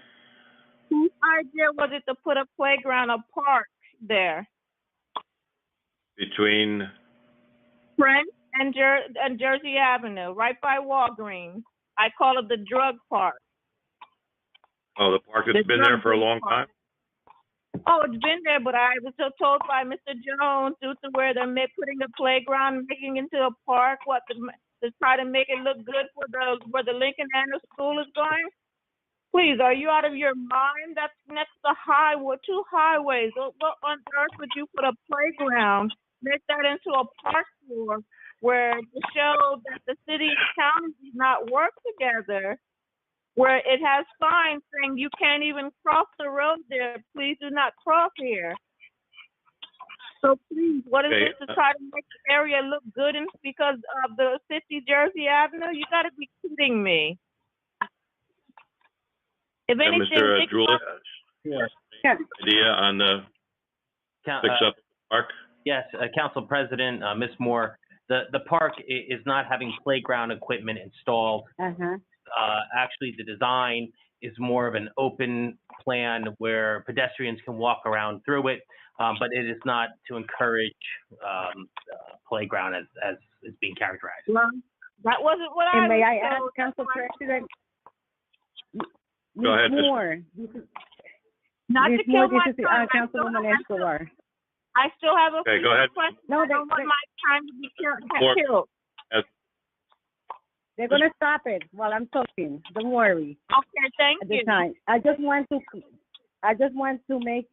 Whose idea was it to put a playground, a park there? Between French and Jersey Avenue, right by Walgreens. I call it the drug park. Oh, the park that's been there for a long time? Oh, it's been there, but I was so told by Mr. Jones due to where they're putting a playground, making into a park, to try to make it look good for where the Lincoln Anna School is going. Please, are you out of your mind? That's next to two highways. What on earth would you put a playground, make that into a park for, where to show that the city and county do not work together, where it has signs saying you can't even cross the road there. Please do not cross here. So please, what is this to try to make the area look good and because of the 50 Jersey Avenue? You got to be kidding me. If anything, Mr. Drulis, idea on the fix up park? Yes, Council President, Ms. Moore, the park is not having playground equipment installed. Actually, the design is more of an open plan where pedestrians can walk around through it, but it is not to encourage playground as is being characterized. Well, that wasn't what and may I ask, Council President? Go ahead, Ms. Moore. Not Ms. to kill Moore, my this is time. Councilwoman Escobar. I still have a Okay, go ahead. question. No, I don't want my time to be Moore. killed. They're gonna stop it while I'm talking. Don't worry. Okay, thank At you. the time, I just want to make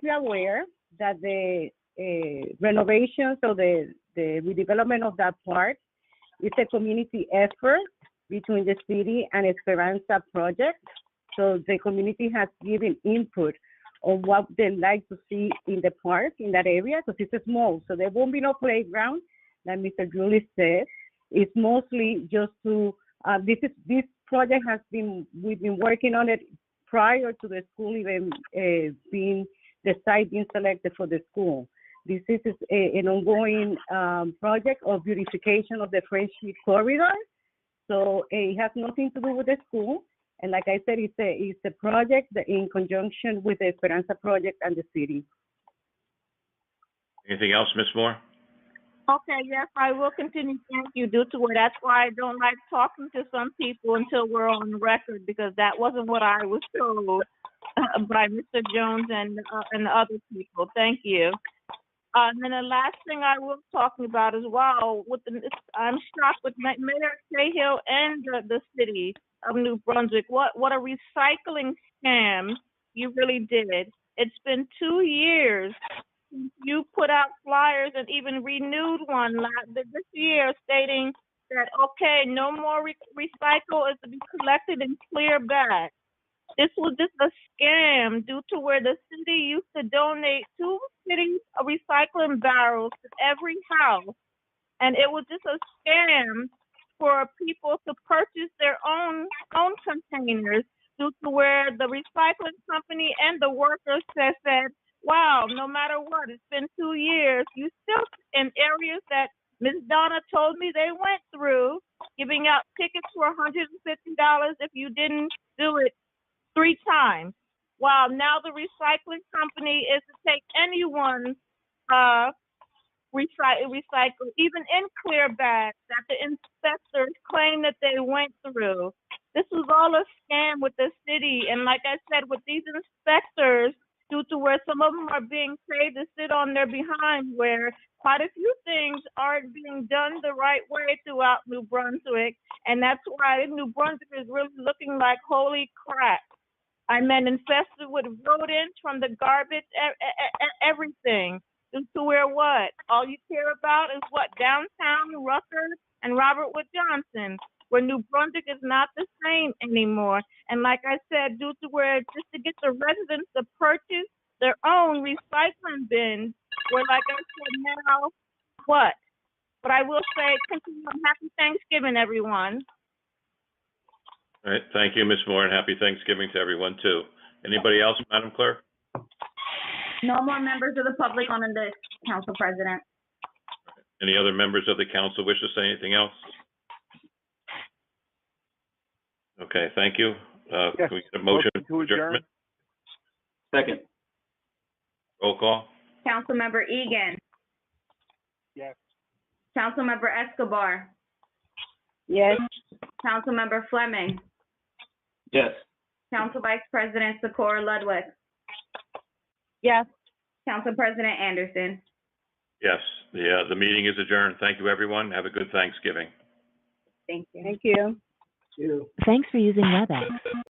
you aware that the renovations or the redevelopment of that park is a community effort between the city and Esperanza project. So the community has given input on what they like to see in the park in that area because it's small. So there won't be no playground, like Mr. Julie said. It's mostly just to this project we've been working on it prior to the school even being the site being selected for the school. This is an ongoing project of beautification of the French Street corridor. So it has nothing to do with the school. And like I said, it's a project that in conjunction with the Esperanza project and the city. Anything else, Ms. Moore? Okay, yes, I will continue. Thank you. Due to it, that's why I don't like talking to some people until we're on record because that wasn't what I was told by Mr. Jones and other people. Thank you. And then the last thing I was talking about as well, I'm shocked with Mayor Cahill and the city of New Brunswick. What a recycling scam you really did. It's been 2 years since you put out flyers and even renewed one this year stating that, okay, no more recycle is to be collected in clear bags. This was just a scam due to where the city used to donate 2 city recycling barrels to every house. And it was just a scam for people to purchase their own containers due to where the recycling company and the workers said, wow, no matter what. It's been 2 years. You still in areas that Ms. Donna told me they went through, giving out tickets for $150 if you didn't do it 3 times. While now the recycling company is to take anyone's recycle, even in clear bags that the inspectors claim that they went through. This was all a scam with the city. And like I said, with these inspectors, due to where some of them are being paid to sit on their behind, where quite a few things aren't being done the right way throughout New Brunswick. And that's why New Brunswick is really looking like holy crap. I mean, infested with rodents from the garbage, everything. Due to where what? All you care about is what? Downtown Rutgers and Robert Wood Johnson, where New Brunswick is not the same anymore. And like I said, due to where just to get the residents to purchase their own recycling bins, where like I said now, what? But I will say, continue on. Happy Thanksgiving, everyone. All right, thank you, Ms. Moore, and happy Thanksgiving to everyone, too. Anybody else, Madam Clerk? No more members of the public on this, Council President. Any other members of the council wish to say anything else? Okay, thank you. Yes. Can we get a motion to adjourn? Second. Roll call. Councilmember Egan. Yes. Councilmember Escobar. Yes. Councilmember Fleming. Yes. Council Vice President Socorro Ludwig. Yes. Council President Anderson. Yes, the meeting is adjourned. Thank you, everyone. Have a good Thanksgiving. Thank you. Thank you. Thanks for using WebEx.